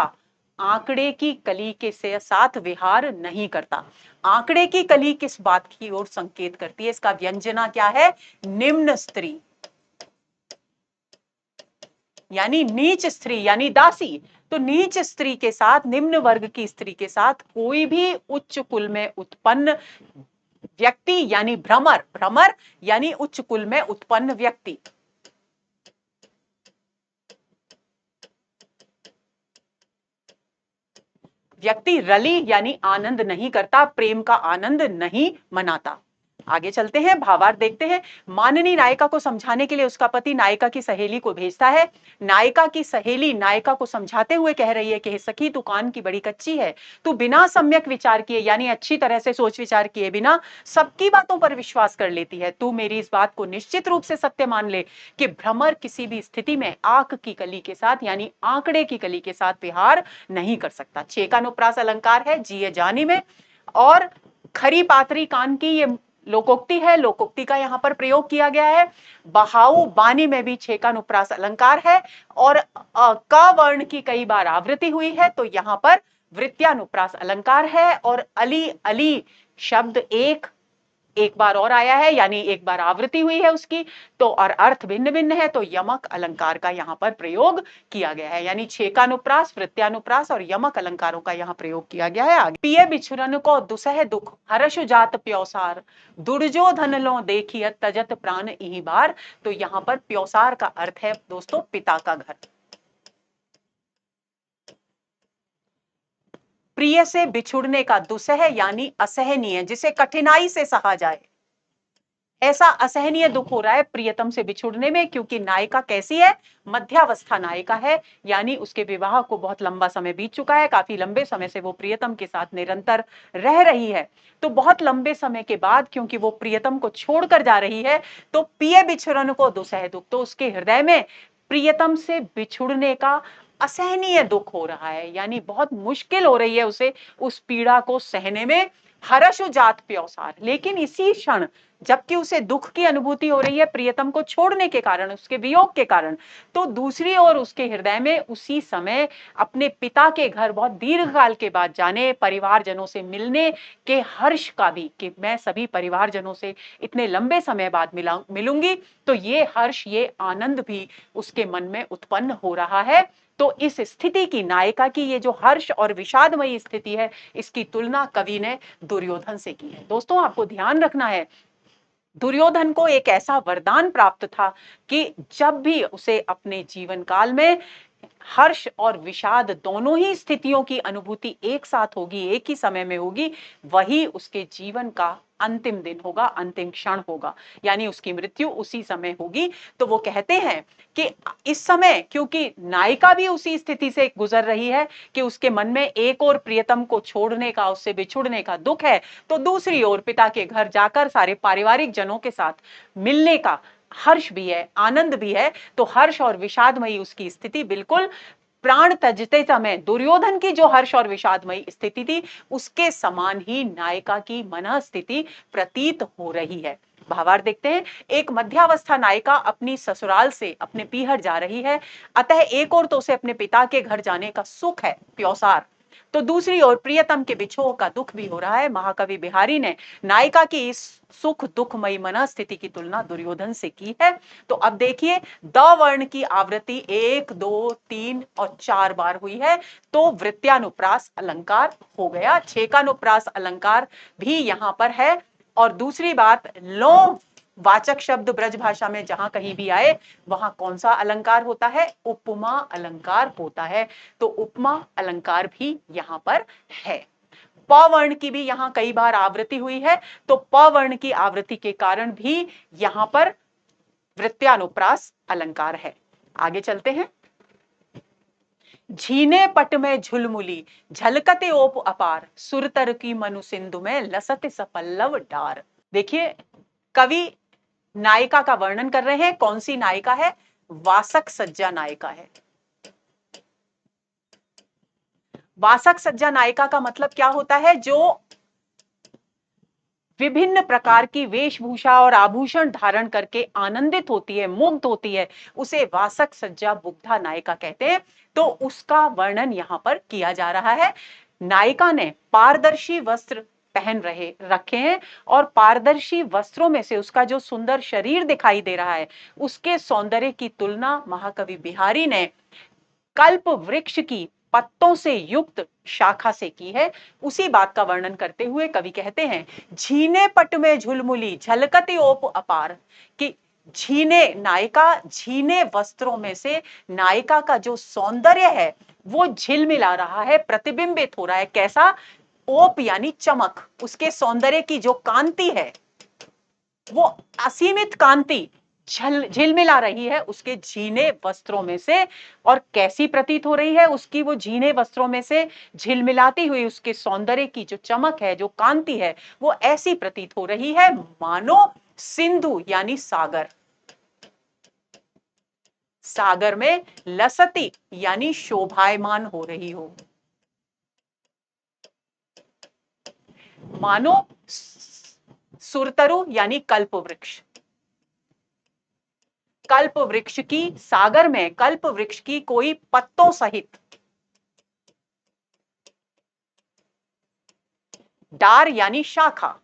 आंकड़े की कली के से साथ विहार नहीं करता। आंकड़े की कली किस बात की ओर संकेत करती है? इसका व्यंजना क्या है? निम्न स्त्री, यानी नीच स्त्री, यानी दासी। तो नीच स्त्री के साथ, निम्न वर्ग की स्त्री के साथ कोई भी उच्च कुल में उत्पन्न व्यक्ति, यानी भ्रमर, भ्रमर यानी उच्च कुल में उत्पन्न व्यक्ति, व्यक्ति रली यानी आनंद नहीं करता, प्रेम का आनंद नहीं मनाता। आगे चलते हैं, भावार्थ देखते हैं। माननी नायिका को समझाने के लिए उसका पति नायिका की सहेली को भेजता है। नायिका की सहेली नायिका को समझाते हुए कह रही है कि हे सखी, तू कान की बड़ी कच्ची है, तू बिना सम्यक विचार किए, यानी अच्छी तरह से सोच विचार किए बिना सबकी बातों पर विश्वास कर लेती है। तू मेरी इस बात को निश्चित रूप से सत्य मान ले कि भ्रमर किसी भी स्थिति में आंख की कली के साथ, यानी आंकड़े की कली के साथ विहार नहीं कर सकता। छेकानुप्रास अलंकार है जिये जानी में, और खरी पातरी कान की ये लोकोक्ति है, लोकोक्ति का यहां पर प्रयोग किया गया है। बहाऊ बानी में भी छेकानुप्रास अलंकार है, और क वर्ण की कई बार आवृत्ति हुई है, तो यहां पर वृत्यानुप्रास अलंकार है। और अली अली शब्द एक बार और आया है, यानी एक बार आवृत्ति हुई है उसकी, तो और अर्थ भिन्न भिन्न है, तो यमक अलंकार का यहां पर प्रयोग किया गया है, यानी छेकानुप्रास, वृत्यानुप्रास और यमक अलंकारों का यहां प्रयोग किया गया है। आगे, पिए बिछुरन को दुसह दुख हर्ष जात प्योसार, दुर्जोधन लो देखिए तजत प्राण इही बार। तो यहां पर प्योसार का अर्थ है दोस्तों पिता का घर। प्रिय से बिछुड़ने का दुसह यानी असहनीय, जिसे कठिनाई से सहा जाए, ऐसा असहनीय दुख हो रहा है प्रियतम से बिछुड़ने में, क्योंकि नायिका कैसी है? मध्यावस्था नायिका है, यानी उसके विवाह को बहुत लंबा समय बीत चुका है, काफी लंबे समय से वो प्रियतम के साथ निरंतर रह रही है। तो बहुत लंबे समय के बाद क्योंकि वो प्रियतम को छोड़कर जा रही है, तो पिए बिछुड़न को दुसह दुख, तो उसके हृदय में प्रियतम से बिछुड़ने का असहनीय दुख हो रहा है, यानी बहुत मुश्किल हो रही है उसे उस पीड़ा को सहने में। हर्ष जात प्योसार, लेकिन इसी क्षण जबकि उसे दुख की अनुभूति हो रही है प्रियतम को छोड़ने के कारण, उसके वियोग के कारण, तो दूसरी ओर उसके हृदय में उसी समय अपने पिता के घर बहुत दीर्घ काल के बाद जाने, परिवारजनों से मिलने के हर्ष का भी, कि मैं सभी परिवारजनों से इतने लंबे समय बाद मिलूंगी, तो ये हर्ष, ये आनंद भी उसके मन में उत्पन्न हो रहा है। तो इस स्थिति की, नायिका की ये जो हर्ष और विषादमयी स्थिति है, इसकी तुलना कवि ने दुर्योधन से की है। दोस्तों आपको ध्यान रखना है, दुर्योधन को एक ऐसा वरदान प्राप्त था कि जब भी उसे अपने जीवन काल में हर्ष और विषाद दोनों ही स्थितियों की अनुभूति एक साथ होगी, एक ही समय में होगी, वही उसके जीवन का अंतिम दिन होगा, अंतिम क्षण होगा, यानी उसकी मृत्यु उसी समय होगी। तो वो कहते हैं कि इस समय क्योंकि नायिका भी उसी स्थिति से गुजर रही है कि उसके मन में एक और प्रियतम को छोड़ने का, उससे बिछुड़ने का दुख है, तो दूसरी ओर पिता के घर जाकर सारे पारिवारिक जनों के साथ मिलने का हर्ष भी है, आनंद भी है। तो हर्ष और विषादमयी उसकी स्थिति बिल्कुल प्राण तजते समय दुर्योधन की जो हर्ष और विषादमयी स्थिति थी, उसके समान ही नायिका की मन स्थिति प्रतीत हो रही है। भावार्थ देखते हैं, एक मध्यावस्था नायिका अपनी ससुराल से अपने पीहर जा रही है, अतः एक और तो उसे अपने पिता के घर जाने का सुख है, प्योसार, तो दूसरी ओर प्रियतम के बिछोह का दुख भी हो रहा है। महाकवि बिहारी ने नायिका की इस सुख दुखमयी मनस्थिति की तुलना दुर्योधन से की है। तो अब देखिए, द वर्ण की आवृत्ति 1, 2, 3 और 4 बार हुई है, तो वृत्यानुप्रास अलंकार हो गया। छेकानुप्रास अलंकार भी यहां पर है। और दूसरी बात, लो वाचक शब्द ब्रज भाषा में जहां कहीं भी आए, वहां कौन सा अलंकार होता है? उपमा अलंकार होता है। तो उपमा अलंकार भी यहां पर है। प वर्ण की भी यहां कई बार आवृत्ति हुई है, तो प वर्ण की आवृत्ति के कारण भी यहां पर वृत्यानुप्रास अलंकार है। आगे चलते हैं, झीने पट में झुलमुली झलकते ओप अपार सुरतर की मनु सिंधु में लसते सपल्लव डार। देखिए, कवि नायिका का वर्णन कर रहे हैं। कौन सी नायिका है? वासक सज्जा नायिका है। वासक सज्जा नायिका का मतलब क्या होता है? जो विभिन्न प्रकार की वेशभूषा और आभूषण धारण करके आनंदित होती है, मुग्ध होती है, उसे वासक सज्जा मुग्धा नायिका कहते हैं। तो उसका वर्णन यहां पर किया जा रहा है। नायिका ने पारदर्शी वस्त्र पहन रखे हैं और पारदर्शी वस्त्रों में से उसका जो सुंदर शरीर दिखाई दे रहा है, उसके सौंदर्य की तुलना महाकवि बिहारी ने कल्प वृक्ष की पत्तों से युक्त शाखा से की है। उसी बात का वर्णन करते हुए कवि कहते हैं, झीने पट में झुलमुली झलकती ओप अपार, कि झीने नायिका, झीने वस्त्रों में से नायिका का जो सौंदर्य है वो झिलमिला रहा है, प्रतिबिंबित हो रहा है। कैसा? ओप यानी चमक, उसके सौंदर्य की जो कांति है वो असीमित कांति झिलमिला रही है उसके झीने वस्त्रों में से। और कैसी प्रतीत हो रही है उसकी वो झीने वस्त्रों में से झिलमिलाती हुई उसके सौंदर्य की जो चमक है, जो कांति है, वो ऐसी प्रतीत हो रही है मानो सिंधु यानी सागर, सागर में लसती यानी शोभायमान हो रही हो। मानो सुरतरु यानी कल्प वृक्ष, कल्प वृक्ष की, सागर में कल्प वृक्ष की कोई पत्तों सहित डार यानी शाखा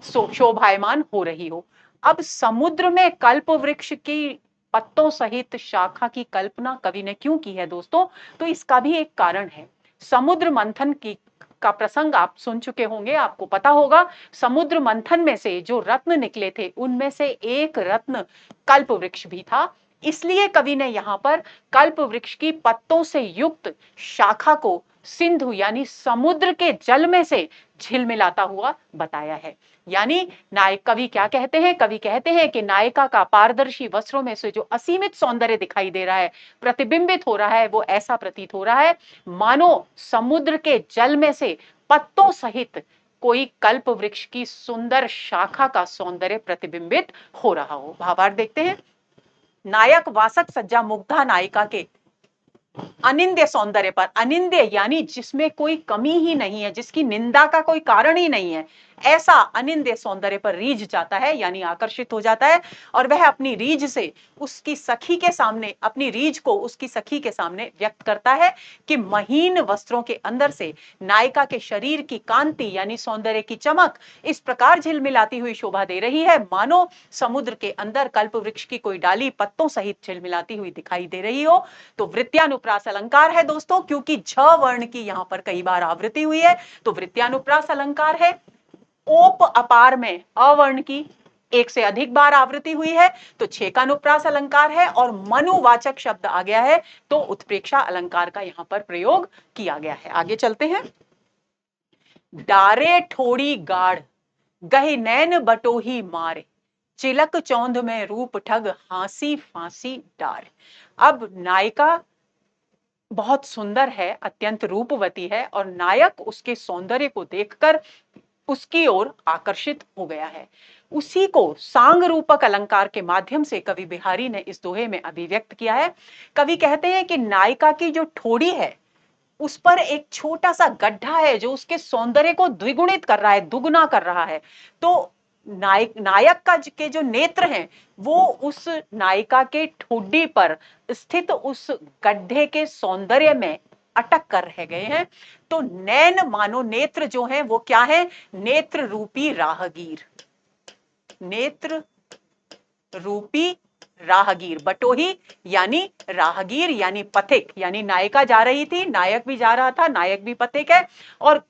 शोभायमान हो रही हो। अब समुद्र में कल्प वृक्ष की पत्तों सहित शाखा की कल्पना कवि ने क्यों की है दोस्तों? तो इसका भी एक कारण है। समुद्र मंथन की का प्रसंग आप सुन चुके होंगे, आपको पता होगा। समुद्र मंथन में से जो रत्न निकले थे उनमें से एक रत्न कल्प वृक्ष भी था। इसलिए कवि ने यहां पर कल्प वृक्ष की पत्तों से युक्त शाखा को सिंधु यानी समुद्र के जल में से झिलमिलाता हुआ बताया है। यानी नायक, कवि क्या कहते हैं? कवि कहते हैं कि नायिका का पारदर्शी वस्त्रों में से जो असीमित सौंदर्य दिखाई दे रहा है, प्रतिबिंबित हो रहा है, वो ऐसा प्रतीत हो रहा है मानो समुद्र के जल में से पत्तों सहित कोई कल्प वृक्ष की सुंदर शाखा का सौंदर्य प्रतिबिंबित हो रहा हो। भावार्थ देखते हैं। नायक वासक सज्जा मुग्धा नायिका के अनिंद्य सौंदर्य पर, अनिंद्य यानी जिसमें कोई कमी ही नहीं है, जिसकी निंदा का कोई कारण ही नहीं है, ऐसा अनिंद्य सौंदर्य पर रीझ जाता है यानी आकर्षित हो जाता है। और वह अपनी रीझ से उसकी सखी के सामने, अपनी रीझ को उसकी सखी के सामने व्यक्त करता है कि महीन वस्त्रों के अंदर से नायिका के शरीर की कांति यानी सौंदर्य की चमक इस प्रकार झिलमिलाती हुई शोभा दे रही है मानो समुद्र के अंदर कल्प वृक्ष की कोई डाली पत्तों सहित झिलमिलाती हुई दिखाई दे रही हो। तो वृत्यानुप्रास अलंकार है दोस्तों, क्योंकि झ वर्ण की यहां पर कई बार आवृत्ति हुई है, तो वृत्यानुप्रास अलंकार है। ओप अपार में अवर्ण की एक से अधिक बार आवृत्ति हुई है तो छेकानुप्रास अलंकार है। और मनुवाचक शब्द आ गया है तो उत्प्रेक्षा अलंकार का यहां पर प्रयोग किया गया है। आगे चलते हैं। डारे ठोड़ी गाढ़ गहे नैन बटोही मारे चिलक चौंध में रूप ठग हांसी फांसी डार। अब नायिका बहुत सुंदर है, अत्यंत रूपवती है और नायक उसके सौंदर्य को देखकर उसकी ओर आकर्षित हो गया है। उसी को सांग रूपक अलंकार के माध्यम से कवि बिहारी ने इस दोहे में अभिव्यक्त किया है। कवि कहते हैं कि नायिका की जो ठोड़ी है उस पर एक छोटा सा गड्ढा है जो उसके सौंदर्य को द्विगुणित कर रहा है, दुगुना कर रहा है। तो नायक का के जो नेत्र हैं वो उस नायिका के ठोडी पर स्थित उस गड्ढे के सौंदर्य में अटक कर रह गए हैं। तो नैन मानो नेत्र जो हैं वो क्या है? नेत्र रूपी राहगीर, नेत्र रूपी राहगीर, बटोही यानी राहगीर यानी पथिक, यानी नायिका जा रही थी, नायक भी जा रहा था, नायक भी पथिक है। और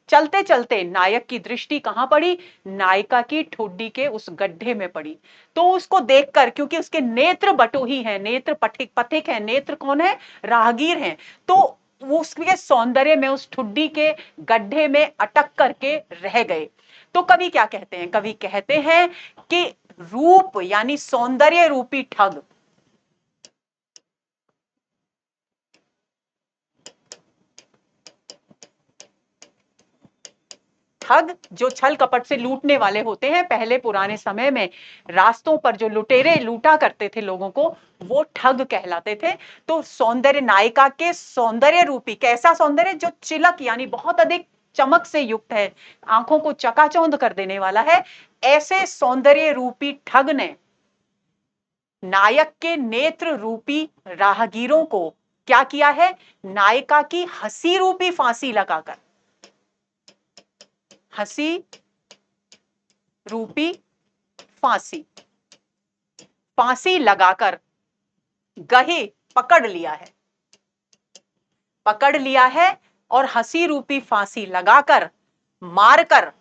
चलते चलते नायक की दृष्टि कहां पड़ी? नायिका की ठोडी के उस गड्ढे में पड़ी। तो उसको देखकर, क्योंकि उसके नेत्र बटोही हैं, नेत्र पथिक पथिक है, नेत्र कौन है? राहगीर हैं, तो वो उसके सौंदर्य में उस ठुड्डी के गड्ढे में अटक करके रह गए। तो कवि क्या कहते हैं? कवि कहते हैं कि रूप यानी सौंदर्य रूपी ठग ठग जो छल कपट से लूटने वाले होते हैं, पहले पुराने समय में रास्तों पर जो लुटेरे लूटा करते थे लोगों को, वो ठग कहलाते थे। तो सौंदर्य, नायिका के सौंदर्य रूपी, कैसा सौंदर्य? जो चिलक यानी बहुत अधिक चमक से युक्त है, आंखों को चकाचौंध कर देने वाला है, ऐसे सौंदर्य रूपी ठग ने नायक के नेत्र रूपी राहगीरों को क्या किया है? नायिका की हंसी रूपी फांसी लगाकर, हंसी रूपी फांसी, फांसी लगाकर गहे पकड़ लिया है, पकड़ लिया है और हंसी रूपी फांसी लगाकर मारकर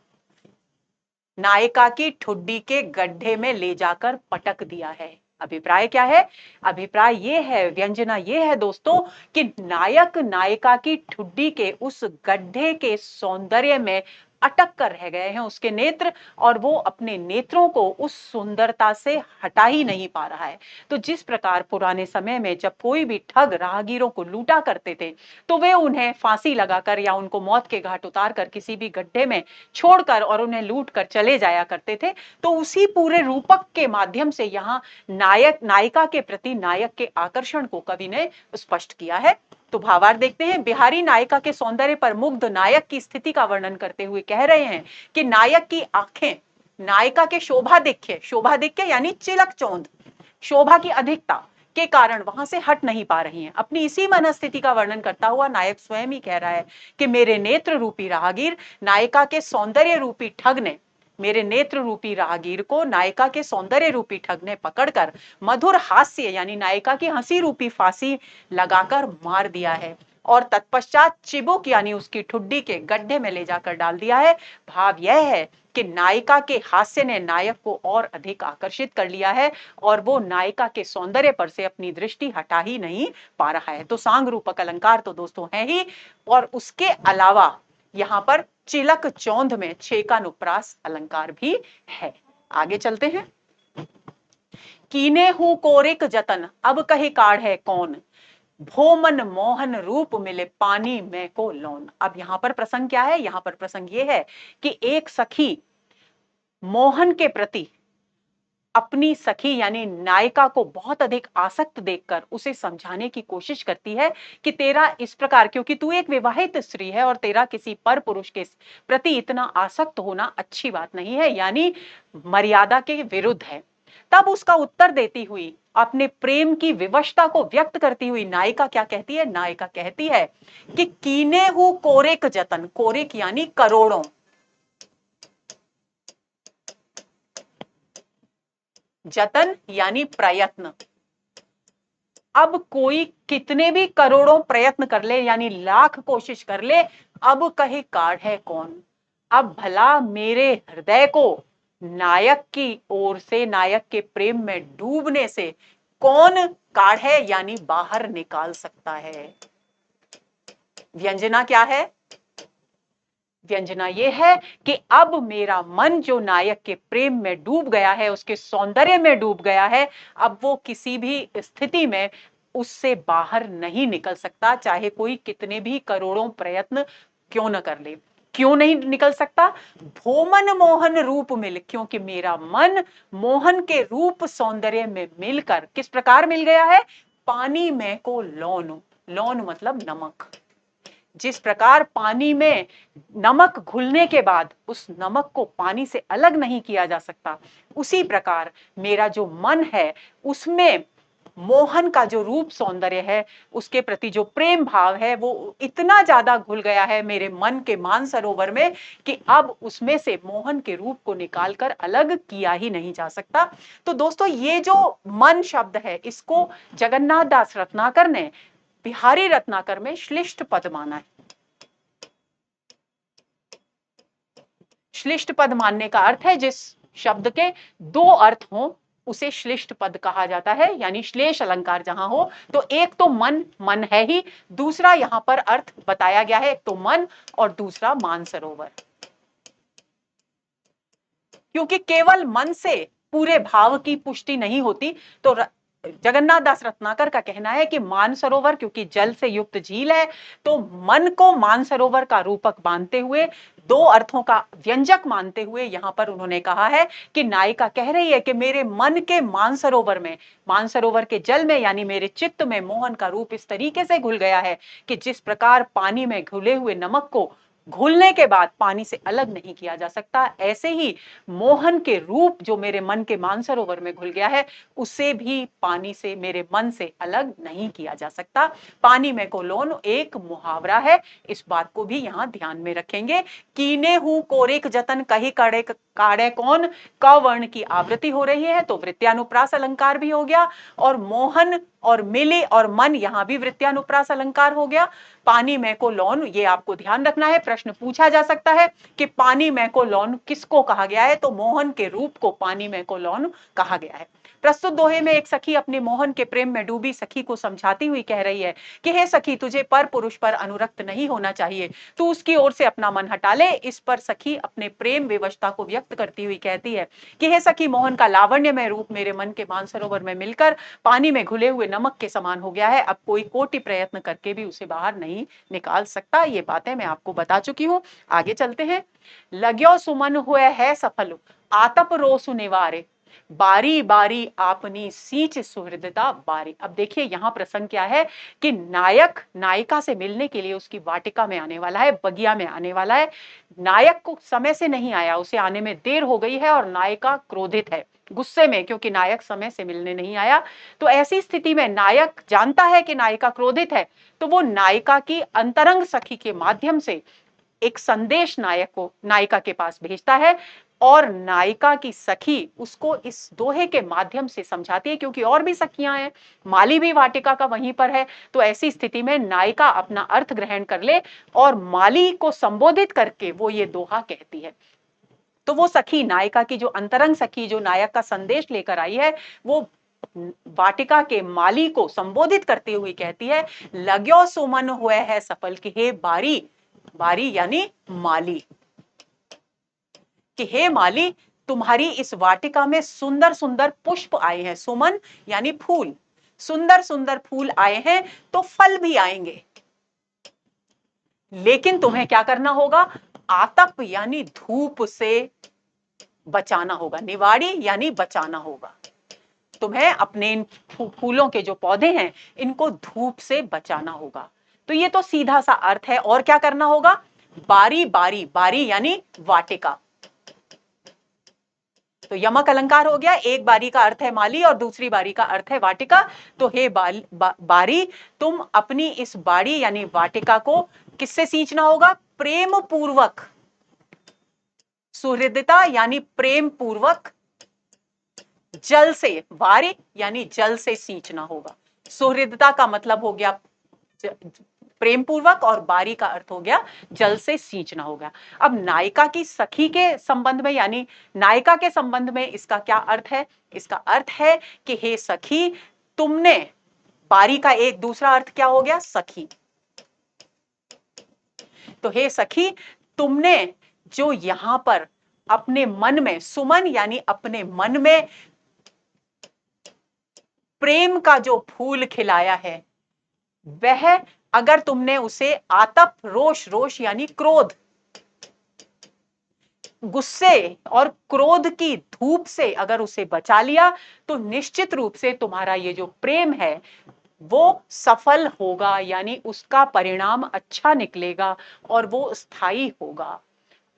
नायिका की ठुड्डी के गड्ढे में ले जाकर पटक दिया है। अभिप्राय क्या है? अभिप्राय ये है, व्यंजना ये है दोस्तों, कि नायक नायिका की ठुड्डी के उस गड्ढे के सौंदर्य में अटक कर रह गए हैं उसके नेत्र, और वो अपने नेत्रों को उस सुंदरता से हटा ही नहीं पा रहा है। तो जिस प्रकार पुराने समय में जब कोई भी ठग राहगीरों को लूटा करते थे, तो वे उन्हें फांसी लगाकर या उनको मौत के घाट उतार कर किसी भी गड्ढे में छोड़कर और उन्हें लूट कर चले जाया करते थे, तो उसी पूरे रूपक के माध्यम से यहाँ नायक नायिका के प्रति नायक के आकर्षण को कवि ने स्पष्ट किया है। तो भावार्थ देखते हैं। बिहारी नायिका के सौंदर्य पर मुग्ध नायक की स्थिति का वर्णन करते हुए कह रहे हैं कि नायक की आंखें नायिका के शोभाधिक्य यानी चिलक चौंध, शोभा की अधिकता के कारण वहां से हट नहीं पा रही हैं। अपनी इसी मनस्थिति का वर्णन करता हुआ नायक स्वयं ही कह रहा है कि मेरे नेत्र रूपी राहगीर नायिका के सौंदर्य रूपी ठग ने, मेरे नेत्र रूपी राहगीर को नायिका के सौंदर्य रूपी ठग ने पकड़कर मधुर हास्य यानी नायिका की हंसी रूपी फांसी लगाकर मार दिया है और तत्पश्चात चिबुक यानी उसकी ठुड्डी के गड्ढे में ले जाकर डाल दिया है। भाव यह है कि नायिका के हास्य ने नायक को और अधिक आकर्षित कर लिया है और वो नायिका के सौंदर्य पर से अपनी दृष्टि हटा ही नहीं पा रहा है। तो सांग रूपक अलंकार तो दोस्तों है ही, और उसके अलावा यहां पर चिलक चौंध में छेकानुप्रास अलंकार भी है। आगे चलते हैं। कीने हूं कोरिक जतन अब कही काढ़ है कौन, भोमन मोहन रूप मिले पानी में को लौन। अब यहां पर प्रसंग क्या है? यहां पर प्रसंग ये है कि एक सखी मोहन के प्रति अपनी सखी यानी नायिका को बहुत अधिक आसक्त देखकर उसे समझाने की कोशिश करती है कि तेरा इस प्रकार, क्योंकि तू एक विवाहित स्त्री है और तेरा किसी पर पुरुष के प्रति इतना आसक्त होना अच्छी बात नहीं है, यानी मर्यादा के विरुद्ध है। तब उसका उत्तर देती हुई, अपने प्रेम की विवशता को व्यक्त करती हुई नायिका क्या कहती है? नायिका कहती है कि कीने हूं कोरेक जतन, कोरेक यानी करोड़ों, जतन यानी प्रयत्न। अब कोई कितने भी करोड़ों प्रयत्न कर ले यानी लाख कोशिश कर ले, अब कहे काढ़ है कौन। अब भला मेरे हृदय को नायक की ओर से, नायक के प्रेम में डूबने से कौन काढ़े यानी बाहर निकाल सकता है। व्यंजना क्या है? व्यंजना ये है कि अब मेरा मन जो नायक के प्रेम में डूब गया है, उसके सौंदर्य में डूब गया है, अब वो किसी भी स्थिति में उससे बाहर नहीं निकल सकता, चाहे कोई कितने भी करोड़ों प्रयत्न क्यों न कर ले। क्यों नहीं निकल सकता? भोमन मोहन रूप मिल, क्योंकि मेरा मन मोहन के रूप सौंदर्य में मिलकर किस प्रकार मिल गया है? पानी में को लौन, लौन मतलब नमक। जिस प्रकार पानी में नमक घुलने के बाद उस नमक को पानी से अलग नहीं किया जा सकता, उसी प्रकार मेरा जो मन है उसमें मोहन का जो रूप सौंदर्य है, उसके प्रति जो प्रेम भाव है, वो इतना ज्यादा घुल गया है मेरे मन के मानसरोवर में कि अब उसमें से मोहन के रूप को निकालकर अलग किया ही नहीं जा सकता। तो दोस्तों, ये जो मन शब्द है, इसको जगन्नाथ दास रत्नाकर ने बिहारी रत्नाकर में श्लिष्ट पद माना है। श्लिष्ट पद मानने का अर्थ है जिस शब्द के दो अर्थ हों उसे श्लिष्ट पद कहा जाता है, यानी श्लेष अलंकार जहां हो। तो एक तो मन, मन है ही, दूसरा यहां पर अर्थ बताया गया है, एक तो मन और दूसरा मानसरोवर। क्योंकि केवल मन से पूरे भाव की पुष्टि नहीं होती, तो जगन्नाथ दास रत्नाकर का कहना है कि मानसरोवर क्योंकि जल से युक्त झील है, तो मन को मानसरोवर का रूपक मानते हुए, दो अर्थों का व्यंजक मानते हुए यहां पर उन्होंने कहा है कि नायिका कह रही है कि मेरे मन के मानसरोवर में, मानसरोवर के जल में यानी मेरे चित्त में मोहन का रूप इस तरीके से घुल गया है कि जिस प्रकार पानी में घुले हुए नमक को घुलने के बाद पानी से अलग नहीं किया जा सकता, ऐसे ही मोहन के रूप जो मेरे मन के मानसरोवर में घुल गया है, उसे भी पानी से, मेरे मन से अलग नहीं किया जा सकता। पानी में को लोन एक मुहावरा है, इस बात को भी यहां ध्यान में रखेंगे। कीने हूं कोरिक जतन कही काड़े काड़े कौन, क वर्ण की आवृत्ति हो रही है तो वृत्यानुप्रास अलंकार भी हो गया, और मोहन और मिले और मन यहां भी वृत्यानुप्रास अलंकार हो गया। पानी में को लौन, ये आपको ध्यान रखना है, प्रश्न पूछा जा सकता है कि पानी में को लौन किसको कहा गया है, तो मोहन के रूप को पानी में को लौन कहा गया है। प्रस्तुत दोहे में एक सखी अपने मोहन के प्रेम में डूबी सखी को समझाती हुई कह रही है कि हे सखी, तुझे पर पुरुष पर अनुरक्त नहीं होना चाहिए, तू उसकी ओर से अपना मन हटा ले। इस पर सखी अपने प्रेम विवशता को व्यक्त करती हुई कहती है कि हे सखी, मोहन का लावण्यमय रूप मेरे मन के मानसरोवर में मिलकर पानी में घुले हुए नमक के समान हो गया है, अब कोई कोटि प्रयत्न करके भी उसे बाहर नहीं निकाल सकता। ये बातें मैं आपको बता चुकी हूं। आगे चलते हैं। लग्यो सुमन हुए है सफल, आतप रोसु निवारे, बारी बारी आपनी सींच सुहृदता बारी। अब देखिए यहां प्रसंग क्या है कि नायक नायिका से मिलने के लिए उसकी वाटिका में आने वाला है, बगिया में आने वाला है। नायक को समय से नहीं आया, उसे आने में देर हो गई है और नायिका क्रोधित है, गुस्से में, क्योंकि नायक समय से मिलने नहीं आया। तो ऐसी स्थिति में नायक जानता है कि नायिका क्रोधित है, तो वो नायिका की अंतरंग सखी के माध्यम से एक संदेश नायक को, नायिका के पास भेजता है, और नायिका की सखी उसको इस दोहे के माध्यम से समझाती है, क्योंकि और भी सखियां हैं, माली भी वाटिका का वहीं पर है। तो ऐसी स्थिति में नायिका अपना अर्थ ग्रहण कर ले और माली को संबोधित करके वो ये दोहा कहती है। तो वो सखी, नायिका की जो अंतरंग सखी, जो नायक का संदेश लेकर आई है, वो वाटिका के माली को संबोधित करते हुए कहती है, लग्यो सुमन हुए है सफल, कि हे बारी, बारी यानी माली, कि हे माली, तुम्हारी इस वाटिका में सुंदर सुंदर पुष्प आए हैं, सुमन यानी फूल, सुंदर सुंदर फूल आए हैं, तो फल भी आएंगे, लेकिन तुम्हें क्या करना होगा, आतप यानी धूप से बचाना होगा, निवाड़ी यानी बचाना होगा। तुम्हें अपने इन फूलों के जो पौधे हैं इनको धूप से बचाना होगा। तो ये तो सीधा सा अर्थ है। और क्या करना होगा, बारी बारी, बारी यानी वाटिका, तो यमक अलंकार हो गया। एक बारी का अर्थ है माली और दूसरी बारी का अर्थ है वाटिका। तो हे बारी, तुम अपनी इस बाड़ी यानी वाटिका को किससे सींचना होगा, प्रेम पूर्वक, सुहृदता यानी प्रेम पूर्वक, जल से, वारी यानी जल से सींचना होगा। सुहृदता का मतलब हो गया प्रेम पूर्वक, और बारी का अर्थ हो गया जल से सींचना होगा। अब नायिका की सखी के संबंध में यानी नायिका के संबंध में इसका क्या अर्थ है, इसका अर्थ है कि हे सखी, तुमने, बारी का एक दूसरा अर्थ क्या हो गया, सखी, तो हे सखी, तुमने जो यहां पर अपने मन में, सुमन यानी अपने मन में प्रेम का जो फूल खिलाया है, वह अगर तुमने उसे आतप, रोष, रोष यानी क्रोध, गुस्से और क्रोध की धूप से अगर उसे बचा लिया, तो निश्चित रूप से तुम्हारा ये जो प्रेम है वो सफल होगा, यानी उसका परिणाम अच्छा निकलेगा और वो स्थायी होगा।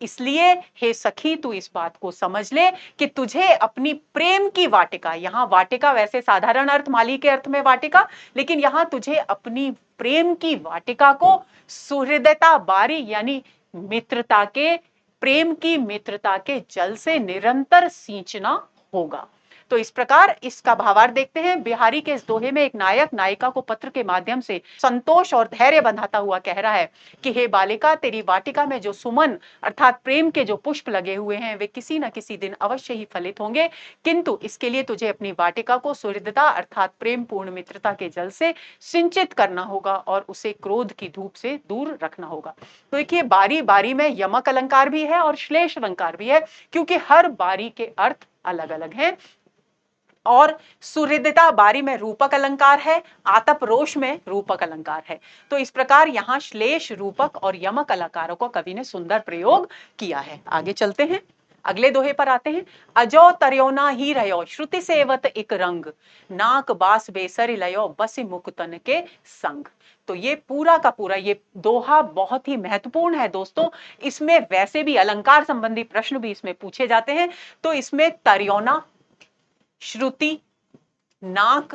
इसलिए हे सखी, तू इस बात को समझ ले कि तुझे अपनी प्रेम की वाटिका, यहां वाटिका वैसे साधारण अर्थ माली के अर्थ में वाटिका, लेकिन यहां तुझे अपनी प्रेम की वाटिका को सुहृदता बारी यानी मित्रता के, प्रेम की मित्रता के जल से निरंतर सींचना होगा। तो इस प्रकार इसका भावार्थ देखते हैं। बिहारी के इस दोहे में एक नायक नायिका को पत्र के माध्यम से संतोष और धैर्य बंधाता हुआ कह रहा है कि हे बालिका, तेरी वाटिका में जो सुमन अर्थात प्रेम के जो पुष्प लगे हुए हैं वे किसी न किसी दिन अवश्य ही फलित होंगे, किंतु इसके लिए तुझे अपनी वाटिका को सुहृदता अर्थात प्रेम पूर्ण मित्रता के जल से सिंचित करना होगा और उसे क्रोध की धूप से दूर रखना होगा। तो देखिए, बारी बारी में यमक अलंकार भी है और श्लेष अलंकार भी है, क्योंकि हर बारी के अर्थ अलग अलग हैं। और सुहृदता बारी में रूपक अलंकार है, आतप रोष में रूपक अलंकार है। तो इस प्रकार यहाँ श्लेष, रूपक और यमक अलंकारों को कवि ने सुंदर प्रयोग किया है। आगे चलते हैं, अगले दोहे पर आते हैं। अजो तर्योना ही रहो श्रुति सेवत एक रंग, नाक बास बेसर लयो बस मुकुतन के संग। तो ये पूरा का पूरा ये दोहा बहुत ही महत्वपूर्ण है दोस्तों। इसमें वैसे भी अलंकार संबंधी प्रश्न भी इसमें पूछे जाते हैं। तो इसमें तर्योना, श्रुति, नाक,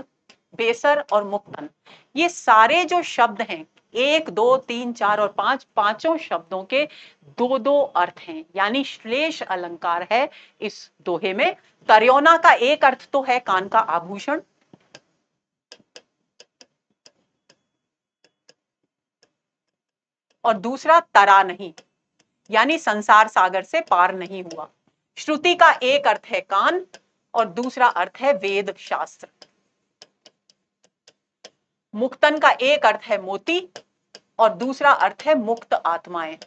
बेसर और मुक्तन, ये सारे जो शब्द हैं, 1, 2, 3, 4 और 5, पांचों शब्दों के दो दो अर्थ हैं, यानी श्लेष अलंकार है इस दोहे में। तर्योना का एक अर्थ तो है कान का आभूषण, और दूसरा तरा नहीं, यानी संसार सागर से पार नहीं हुआ। श्रुति का एक अर्थ है कान और दूसरा अर्थ है वेद शास्त्र। मुक्तन का एक अर्थ है मोती और दूसरा अर्थ है मुक्त आत्माएं।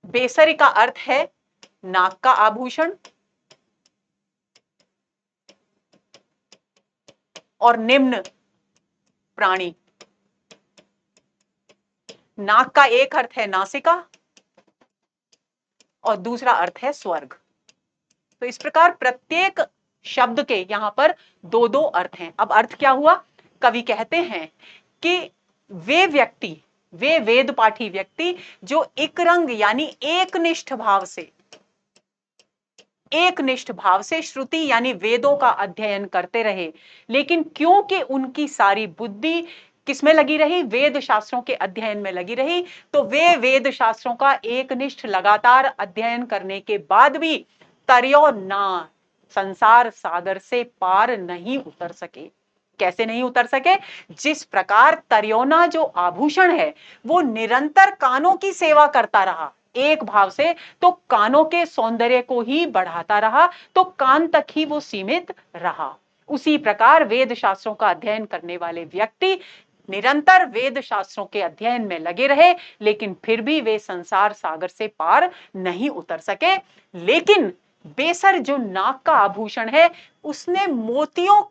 बेसरी का अर्थ है नाक का आभूषण और निम्न प्राणी। नाक का एक अर्थ है नासिका और दूसरा अर्थ है स्वर्ग। तो इस प्रकार प्रत्येक शब्द के यहां पर दो दो अर्थ हैं। अब अर्थ क्या हुआ? कवि कहते हैं कि वे व्यक्ति, वे वेद पाठी व्यक्ति जो एकरंग यानी एकनिष्ठ भाव से श्रुति यानी वेदों का अध्ययन करते रहे, लेकिन क्योंकि उनकी सारी बुद्धि किसमें लगी रही? वेद शास्त्रों के अध्ययन में लगी रही, तो वे वेद शास्त्रों का एकनिष्ठ लगातार अध्ययन करने के बाद भी तर्यो ना, संसार सागर से पार नहीं उतर सके। कैसे नहीं उतर सके? जिस प्रकार तर्योना जो आभूषण है वो निरंतर कानों की सेवा करता रहा एक भाव से, तो कानों के सौंदर्य को ही बढ़ाता रहा, तो कान तक ही वो सीमित रहा। उसी प्रकार वेद शास्त्रों का अध्ययन करने वाले व्यक्ति निरंतर वेद शास्त्रों के अध्ययन में लगे रहे, लेकिन फिर भी वे संसार सागर से पार नहीं उतर सके। लेकिन बेसर जो नाक का आभूषण है उसने मोतियों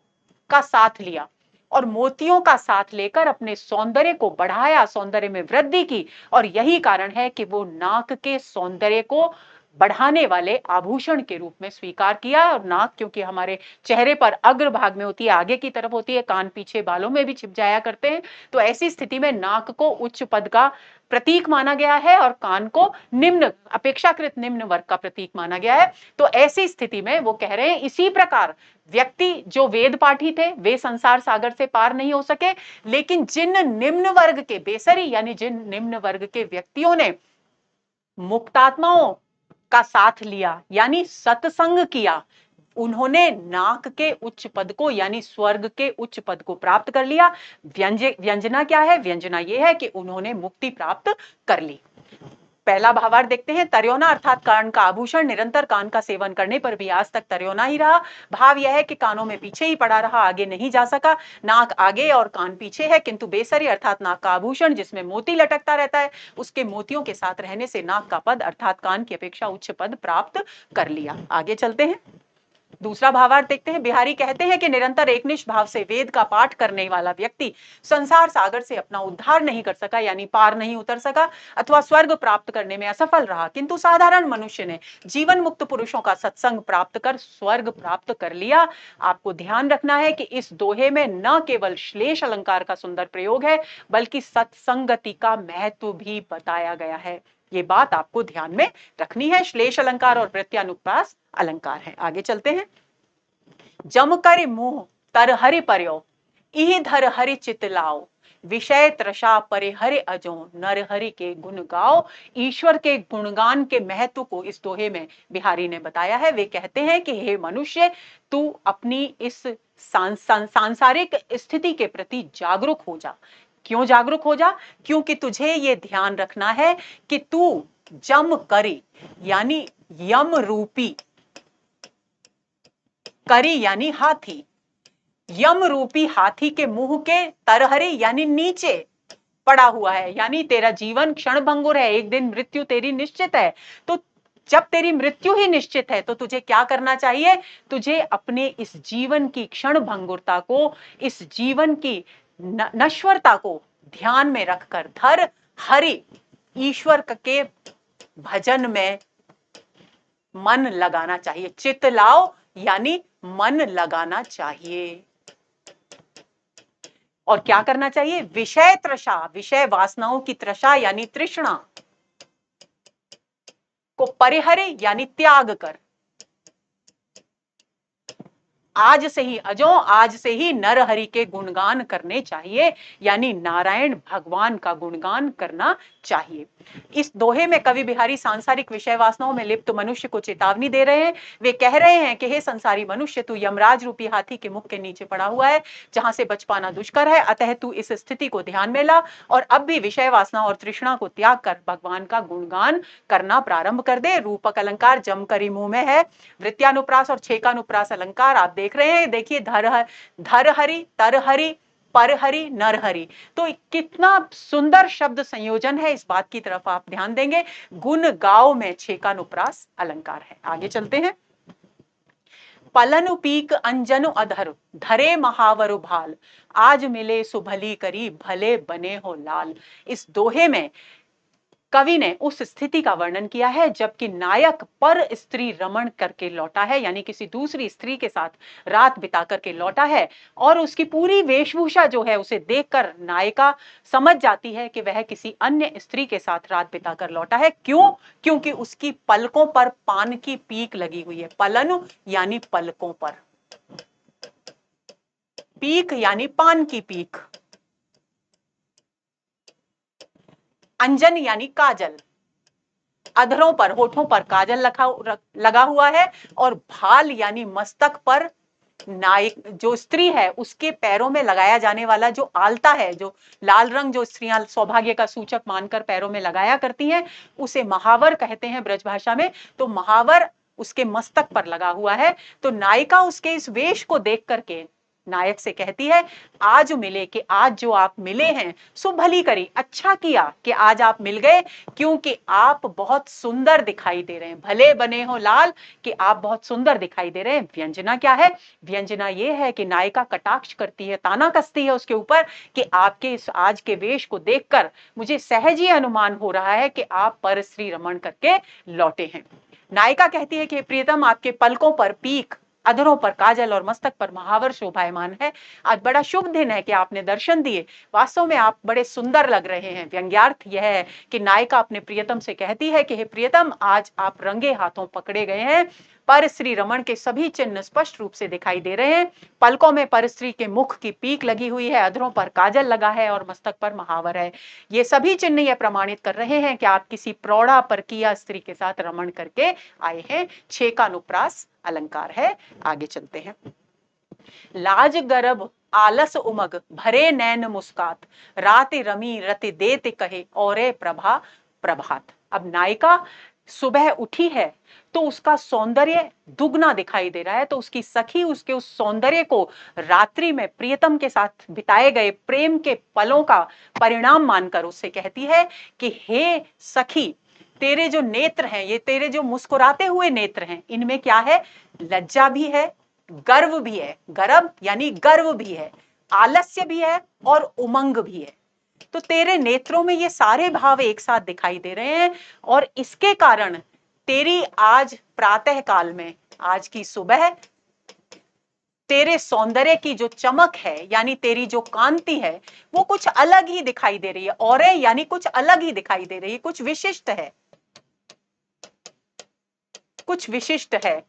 का साथ लिया और मोतियों का साथ लेकर अपने सौंदर्य को बढ़ाया, सौंदर्य में वृद्धि की, और यही कारण है कि वो नाक के सौंदर्य को बढ़ाने वाले आभूषण के रूप में स्वीकार किया। और नाक क्योंकि हमारे चेहरे पर अग्र भाग में होती है, आगे की तरफ होती है, कान पीछे बालों में भी छिप जाया करते हैं, तो ऐसी स्थिति में नाक को उच्च पद का प्रतीक माना गया है और कान को निम्न, अपेक्षाकृत निम्न वर्ग का प्रतीक माना गया है। तो ऐसी स्थिति में वो कह रहे हैं इसी प्रकार व्यक्ति जो वेद पाठी थे वे संसार सागर से पार नहीं हो सके, लेकिन जिन निम्न वर्ग के बेसरी यानी जिन निम्न वर्ग के व्यक्तियों ने मुक्तात्माओं का साथ लिया यानी सत्संग किया, उन्होंने नाक के उच्च पद को यानी स्वर्ग के उच्च पद को प्राप्त कर लिया। व्यंजना क्या है? व्यंजना यह है कि उन्होंने मुक्ति प्राप्त कर ली। पहला भावार्थ देखते हैं। तर्योना अर्थात कान का आभूषण निरंतर कान का सेवन करने पर भी आज तक तर्योना ही रहा। भाव यह है कि कानों में पीछे ही पड़ा रहा, आगे नहीं जा सका। नाक आगे और कान पीछे है, किंतु बेसरी अर्थात नाक का आभूषण जिसमें मोती लटकता रहता है, उसके मोतियों के साथ रहने से नाक का पद अर्थात कान की अपेक्षा उच्च पद प्राप्त कर लिया। आगे चलते हैं, दूसरा भावार्थ देखते हैं। बिहारी कहते हैं कि निरंतर एकनिष्ठ भाव से वेद का पाठ करने वाला व्यक्ति संसार सागर से अपना उद्धार नहीं कर सका, यानी पार नहीं उतर सका अथवा स्वर्ग प्राप्त करने में असफल रहा, किंतु साधारण मनुष्य ने जीवन मुक्त पुरुषों का सत्संग प्राप्त कर स्वर्ग प्राप्त कर लिया। आपको ध्यान रखना है कि इस दोहे में न केवल श्लेष अलंकार का सुंदर प्रयोग है, बल्कि सत्संगति का महत्व भी बताया गया है। ये बात आपको ध्यान में रखनी है। श्लेष अलंकार और प्रत्यानुप्रास अलंकार है। आगे चलते हैं। जम कर मुंह तर हरि पर्यो, इहि धर हरि चित लाओ, विषय त्रषा परे हरि अजो, नर हरि के गुण गाओ। ईश्वर के गुणगान के महत्व को इस दोहे में बिहारी ने बताया है। वे कहते हैं कि हे मनुष्य, तू अपनी इस सांसारिक स्थिति के प्रति जागरूक हो जा। क्यों जागरूक हो जा? क्योंकि तुझे ये ध्यान रखना है कि तू जम करे यानी यम रूपी, करी यानी हाथी, यम रूपी हाथी के मुंह के तरहरे यानी नीचे पड़ा हुआ है, यानी तेरा जीवन क्षण भंगुर है, एक दिन मृत्यु तेरी निश्चित है। तो जब तेरी मृत्यु ही निश्चित है तो तुझे क्या करना चाहिए? तुझे अपने इस जीवन की क्षण भंगुरता को, इस जीवन की नश्वरता को ध्यान में रखकर धर हरि ईश्वर के भजन में मन लगाना चाहिए। चित लाओ यानी मन लगाना चाहिए। और क्या करना चाहिए? विषय तृषा, विषय वासनाओं की तृषा यानी तृष्णा को परिहरे यानी त्याग कर। आज से ही अजो, आज से ही नर हरि के गुणगान करने चाहिए, यानी नारायण भगवान का गुणगान करना चाहिए। इस दोहे में कवि बिहारी सांसारिक विषय वासनाओं में लिप्त मनुष्य को चेतावनी दे रहे हैं। वे कह रहे हैं कि हे संसारी मनुष्य, तू यमराज रूपी हाथी के मुख के नीचे पड़ा हुआ है, जहां से बच पाना दुष्कर है। अतः तू इस स्थिति को ध्यान में ला और अब भी विषय वासना और तृष्णा को त्याग कर भगवान का गुणगान करना प्रारंभ कर दे। रूपक अलंकार जमकरी मुंह में है। वृत्यानुप्रास और छेकानुप्रास अलंकार आप देख रहे हैं। देखिए, धरहरि, तरहरि, परहरि, नरहरि, तो कितना सुंदर शब्द संयोजन है, इस बात की तरफ आप ध्यान देंगे। गुण गाओ में छेकानुप्रास अलंकार है। आगे चलते हैं। पलन पीक अंजनु अधर, धरे महावरु भाल, आज मिले सुभली करी, भले बने हो लाल। इस दोहे में कवि ने उस स्थिति का वर्णन किया है जबकि नायक पर स्त्री रमण करके लौटा है, यानी किसी दूसरी स्त्री के साथ रात बिता करके लौटा है, और उसकी पूरी वेशभूषा जो है उसे देखकर नायिका समझ जाती है कि वह किसी अन्य स्त्री के साथ रात बिता कर लौटा है। क्यों? क्योंकि उसकी पलकों पर पान की पीक लगी हुई है। पलन यानी पलकों पर, पीक यानी पान की पीक, अंजन यानी काजल, अधरों पर, होठों पर काजल लगा हुआ है, और भाल यानी मस्तक पर नायक जो स्त्री है उसके पैरों में लगाया जाने वाला जो आलता है, जो लाल रंग जो स्त्रियां सौभाग्य का सूचक मानकर पैरों में लगाया करती हैं, उसे महावर कहते हैं ब्रज भाषा में। तो महावर उसके मस्तक पर लगा हुआ है। तो नायिका उसके इस वेश को देख करके नायक से कहती है, आज मिले, कि आज जो आप मिले हैं सो भली करी, अच्छा किया कि आज आप मिल गए, क्योंकि आप बहुत सुंदर दिखाई दे रहे हैं। भले बने हो लाल, कि आप बहुत सुंदर दिखाई दे रहे हैं। व्यंजना क्या है? व्यंजना ये है कि नायिका कटाक्ष करती है, ताना कसती है उसके ऊपर कि आपके इस आज के वेश को देखकर मुझे सहज ही अनुमान हो रहा है कि आप परस्त्री रमण करके लौटे हैं। नायिका कहती है कि प्रियतम, आपके पलकों पर पीक, अधरों पर काजल और मस्तक पर महावर शोभायमान है। आज बड़ा शुभ दिन है कि आपने दर्शन दिए, वास्तव में आप बड़े सुंदर लग रहे हैं। व्यंग्यार्थ यह है कि नायिका अपने प्रियतम से कहती है कि हे प्रियतम, आज आप रंगे हाथों पकड़े गए हैं। पर श्री रमण के सभी चिन्ह स्पष्ट रूप से दिखाई दे रहे हैं। पलकों में पर स्त्री के मुख की पीक लगी हुई है, अधरों पर काजल लगा है और मस्तक पर महावर है। ये सभी चिन्ह यह प्रमाणित कर रहे हैं कि आप किसी प्रौढ़ा परकीया स्त्री के साथ रमण करके आए हैं। छेकानुप्रास अलंकार है। आगे चलते हैं। लाज गर्भ आलस उमग, भरे नैन मुस्कात, रात रमी रति देत कहे, औरे प्रभा प्रभात। अब नायिका सुबह उठी है तो उसका सौंदर्य दुगना दिखाई दे रहा है। तो उसकी सखी उसके उस सौंदर्य को रात्रि में प्रियतम के साथ बिताए गए प्रेम के पलों का परिणाम मानकर उससे कहती है कि हे सखी, तेरे जो नेत्र हैं, ये तेरे जो मुस्कुराते हुए नेत्र हैं, इनमें क्या है? लज्जा भी है, गर्व भी है, गर्व यानी गर्व भी है, आलस्य भी है और उमंग भी है। तो तेरे नेत्रों में ये सारे भाव एक साथ दिखाई दे रहे हैं, और इसके कारण तेरी आज प्रातः काल में, आज की सुबह, तेरे सौंदर्य की जो चमक है, यानी तेरी जो कांति है, वो कुछ अलग ही दिखाई दे रही है। और यानी कुछ अलग ही दिखाई दे रही है, कुछ विशिष्ट है, कुछ विशिष्ट है।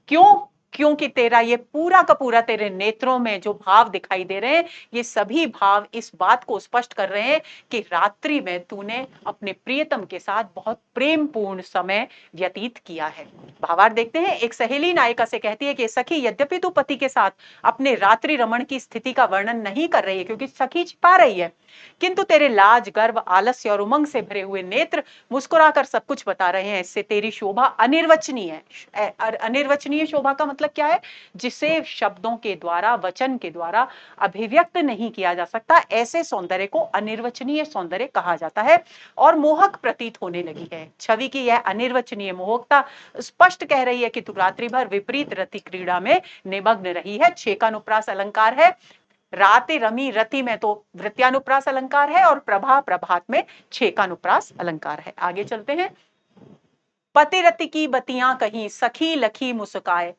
क्यों? क्योंकि तेरा ये पूरा का पूरा, तेरे नेत्रों में जो भाव दिखाई दे रहे हैं, ये सभी भाव इस बात को स्पष्ट कर रहे हैं कि रात्रि में तूने अपने प्रियतम के साथ बहुत प्रेमपूर्ण समय व्यतीत किया है। भावार्थ देखते हैं। एक सहेली नायिका से कहती है कि सखी, यद्यपि तू पति के साथ अपने रात्रि रमण की स्थिति का वर्णन नहीं कर रही है, क्योंकि सखी छिपा रही है, किंतु तेरे लाज, गर्व, आलस्य और उमंग से भरे हुए नेत्र मुस्कुराकर सब कुछ बता रहे हैं। इससे तेरी शोभा अनिर्वचनीय है। अनिर्वचनीय शोभा का मतलब मतलब क्या है? जिसे शब्दों के द्वारा, वचन के द्वारा अभिव्यक्त नहीं किया जा सकता, ऐसे सौंदर्य को अनिर्वचनीय सौंदर्य कहा जाता है और मोहक प्रतीत होने लगी है। छवि की यह अनिर्वचनीय मोहकता स्पष्ट कह रही है कि तू रात्रि भर विपरीत रति क्रीड़ा में निमग्न रही है। 6 का अनुप्रास अलंकार है। राते रमी रति में तो वृत्यानुप्रास अलंकार है और प्रभा प्रभात में 6 का अनुप्रास अलंकार है। आगे चलते हैं। पति रति की बतियां कहीं, सखी लखी मुस्काए,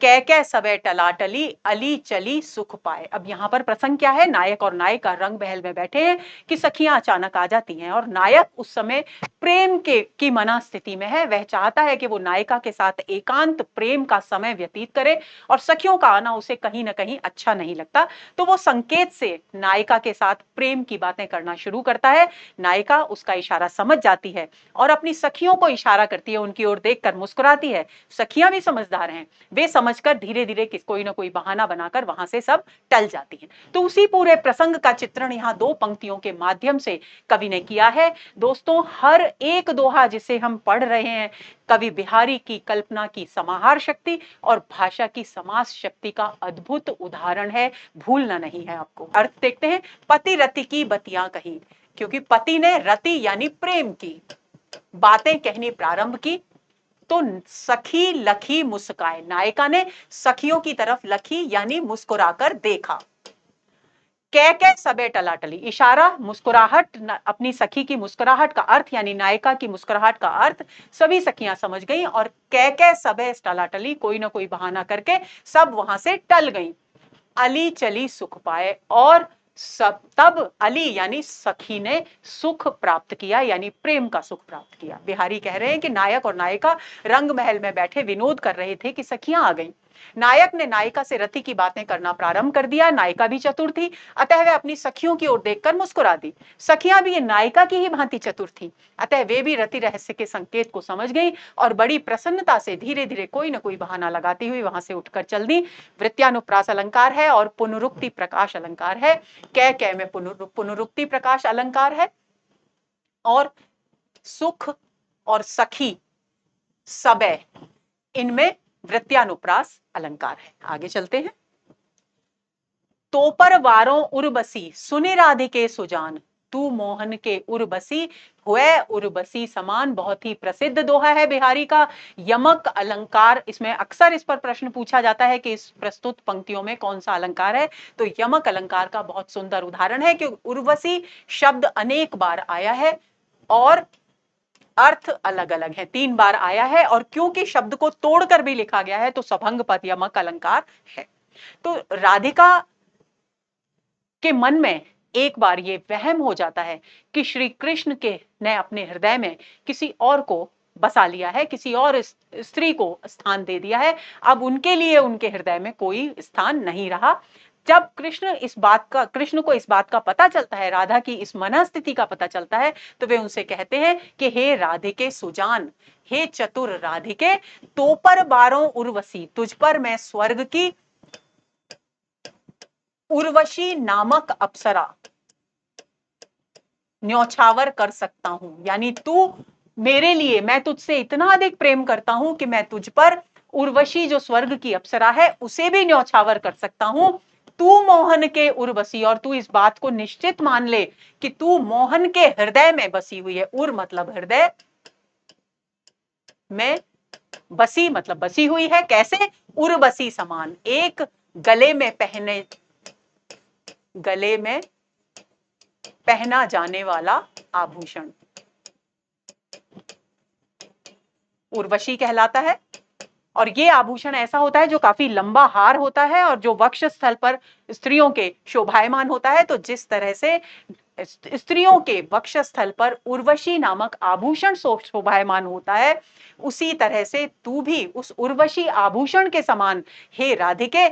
कै सबे टलाटली, अली चली सुख पाए। अब यहाँ पर प्रसंग क्या है? नायक और नायिका रंग महल में बैठे हैं कि सखियां अचानक आ जाती हैं और नायक उस समय प्रेम के की मना स्थिति में है। वह चाहता है कि वो नायिका के साथ एकांत प्रेम का समय व्यतीत करे और सखियों का आना उसे कहीं ना कहीं अच्छा नहीं लगता, तो वो संकेत से नायिका के साथ प्रेम की बातें करना शुरू करता है। नायिका उसका इशारा समझ जाती है और अपनी सखियों को इशारा करती है, उनकी ओर देखकर मुस्कुराती है। सखियां भी समझदार हैं, वे समझकर धीरे धीरे कोई ना कोई बहाना बनाकर वहां से सब टल जाती हैं। तो उसी पूरे प्रसंग का चित्रण यहाँ 2 पंक्तियों के माध्यम से कवि ने किया है। दोस्तों, हर एक दोहा जिसे हम पढ़ रहे हैं, कवि बिहारी की कल्पना की समाहार शक्ति और भाषा की समास शक्ति का अद्भुत उदाहरण है, भूलना नहीं है आपको। अर्थ देखते हैं। पति रति की बतियां कही, क्योंकि पति ने रति यानी प्रेम की बातें कहनी प्रारंभ की, तो सखी लखी मुस्काए, नायिका ने सखियों की तरफ लखी यानी मुस्कुराकर देखा। कै सबे टलाटली, इशारा मुस्कुराहट, अपनी सखी की मुस्कुराहट का अर्थ यानी नायिका की मुस्कुराहट का अर्थ सभी सखियां समझ गईं और कै सबे टलाटली, कोई ना कोई बहाना करके सब वहां से टल गईं। अली चली सुख पाए, और सब तब अली यानी सखी ने सुख प्राप्त किया, यानी प्रेम का सुख प्राप्त किया। बिहारी कह रहे हैं कि नायक और नायिका रंग महल में बैठे विनोद कर रहे थे कि सखियां आ गईं। नायक ने नायिका से रति की बातें करना प्रारंभ कर दिया। नायिका भी चतुर थी, अतः वह अपनी सखियों की ओर देखकर मुस्कुरा दी। सखियां भी नायिका की ही भांति चतुर थी, अतः वे भी रति रहस्य के संकेत को समझ गई और बड़ी प्रसन्नता से धीरे धीरे कोई ना कोई बहाना लगाती हुई वहां से उठकर चल दी। वृत्यानुप्रास अलंकार है और पुनरुक्ति प्रकाश अलंकार है। कै में पुनरुक्ति प्रकाश अलंकार है और सुख और सखी सबे, इनमें वृत्यानुप्रास अलंकार है। आगे चलते हैं। तो पर वारों उर्वशी, सुनि राधिके सुजान, तू मोहन के उर्वशी, हुए उर्वशी समान। बहुत ही प्रसिद्ध दोहा है बिहारी का। यमक अलंकार, इसमें अक्सर इस पर प्रश्न पूछा जाता है कि इस प्रस्तुत पंक्तियों में कौन सा अलंकार है, तो यमक अलंकार का बहुत सुंदर उदाहरण है कि उर्वशी शब्द अनेक बार आया है और अर्थ अलग अलग है, 3 बार आया है, और क्योंकि शब्द को तोड़कर भी लिखा गया है तो सभंग पद यमक अलंकार है। तो राधिका के मन में एक बार ये वहम हो जाता है कि श्री कृष्ण के ने अपने हृदय में किसी और को बसा लिया है, किसी और स्त्री को स्थान दे दिया है। अब उनके लिए उनके हृदय में कोई स्थान नहीं रहा। जब कृष्ण को इस बात का पता चलता है, राधा की इस मनस्थिति का पता चलता है, तो वे उनसे कहते हैं कि हे राधिके सुजान, हे चतुर राधिके, तो पर बारों उर्वशी, तुझ पर मैं स्वर्ग की उर्वशी नामक अप्सरा न्यौछावर कर सकता हूं। यानी तू मेरे लिए, मैं तुझसे इतना अधिक प्रेम करता हूं कि मैं तुझ पर उर्वशी जो स्वर्ग की अप्सरा है उसे भी न्यौछावर कर सकता हूं। तू मोहन के उर्वशी, और तू इस बात को निश्चित मान ले कि तू मोहन के हृदय में बसी हुई है। उर मतलब हृदय, में बसी मतलब बसी हुई है। कैसे? उर्वशी समान, एक गले में पहना जाने वाला आभूषण उर्वशी कहलाता है। और ये आभूषण ऐसा होता है जो काफी लंबा हार होता है और जो वक्ष स्थल पर स्त्रियों के शोभायमान होता है। तो जिस तरह से स्त्रियों के वक्षस्थल पर उर्वशी नामक आभूषण शोभायमान होता है, उसी तरह से तू भी उस उर्वशी आभूषण के समान हे राधिके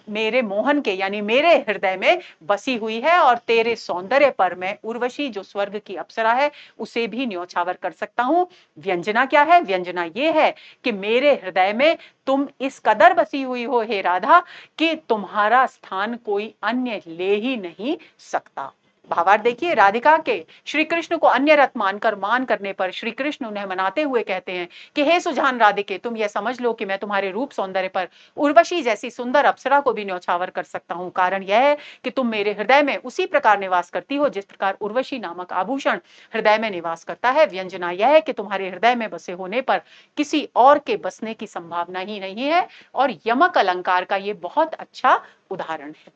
मेरे मोहन के यानी मेरे हृदय में बसी हुई है, और तेरे सौंदर्य पर मैं उर्वशी जो स्वर्ग की अप्सरा है उसे भी न्यौछावर कर सकता हूं। व्यंजना क्या है? व्यंजना ये है कि मेरे हृदय में तुम इस कदर बसी हुई हो हे राधा कि तुम्हारा स्थान कोई अन्य ले ही नहीं सकता। भावार्थ देखिए, राधिका के श्री कृष्ण को अन्य रथ मानकर मान करने पर श्री कृष्ण उन्हें मनाते हुए कहते हैं कि हे सुजान राधिके, तुम यह समझ लो कि मैं तुम्हारे रूप सौंदर्य पर उर्वशी जैसी सुंदर अप्सरा को भी न्यौछावर कर सकता हूँ। कारण यह है कि तुम मेरे हृदय में उसी प्रकार निवास करती हो जिस प्रकार उर्वशी नामक आभूषण हृदय में निवास करता है। व्यंजना यह है कि तुम्हारे हृदय में बसे होने पर किसी और के बसने की संभावना ही नहीं है, और यमक अलंकार का ये बहुत अच्छा उदाहरण है।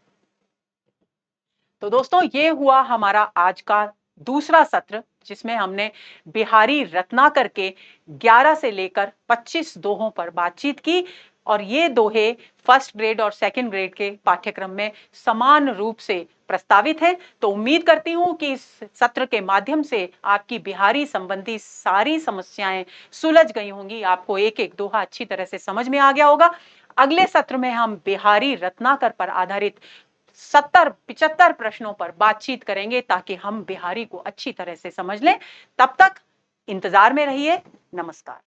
तो दोस्तों, ये हुआ हमारा आज का दूसरा सत्र, जिसमें हमने बिहारी रत्नाकर के 11 से लेकर 25 दोहों पर बातचीत की, और ये दोहे फर्स्ट ग्रेड और सेकंड ग्रेड के पाठ्यक्रम में समान रूप से प्रस्तावित है। तो उम्मीद करती हूं कि इस सत्र के माध्यम से आपकी बिहारी संबंधी सारी समस्याएं सुलझ गई होंगी, आपको एक एक दोहा अच्छी तरह से समझ में आ गया होगा। अगले सत्र में हम बिहारी रत्नाकर पर आधारित 70-75 प्रश्नों पर बातचीत करेंगे, ताकि हम बिहारी को अच्छी तरह से समझ लें। तब तक इंतजार में रहिए। नमस्कार।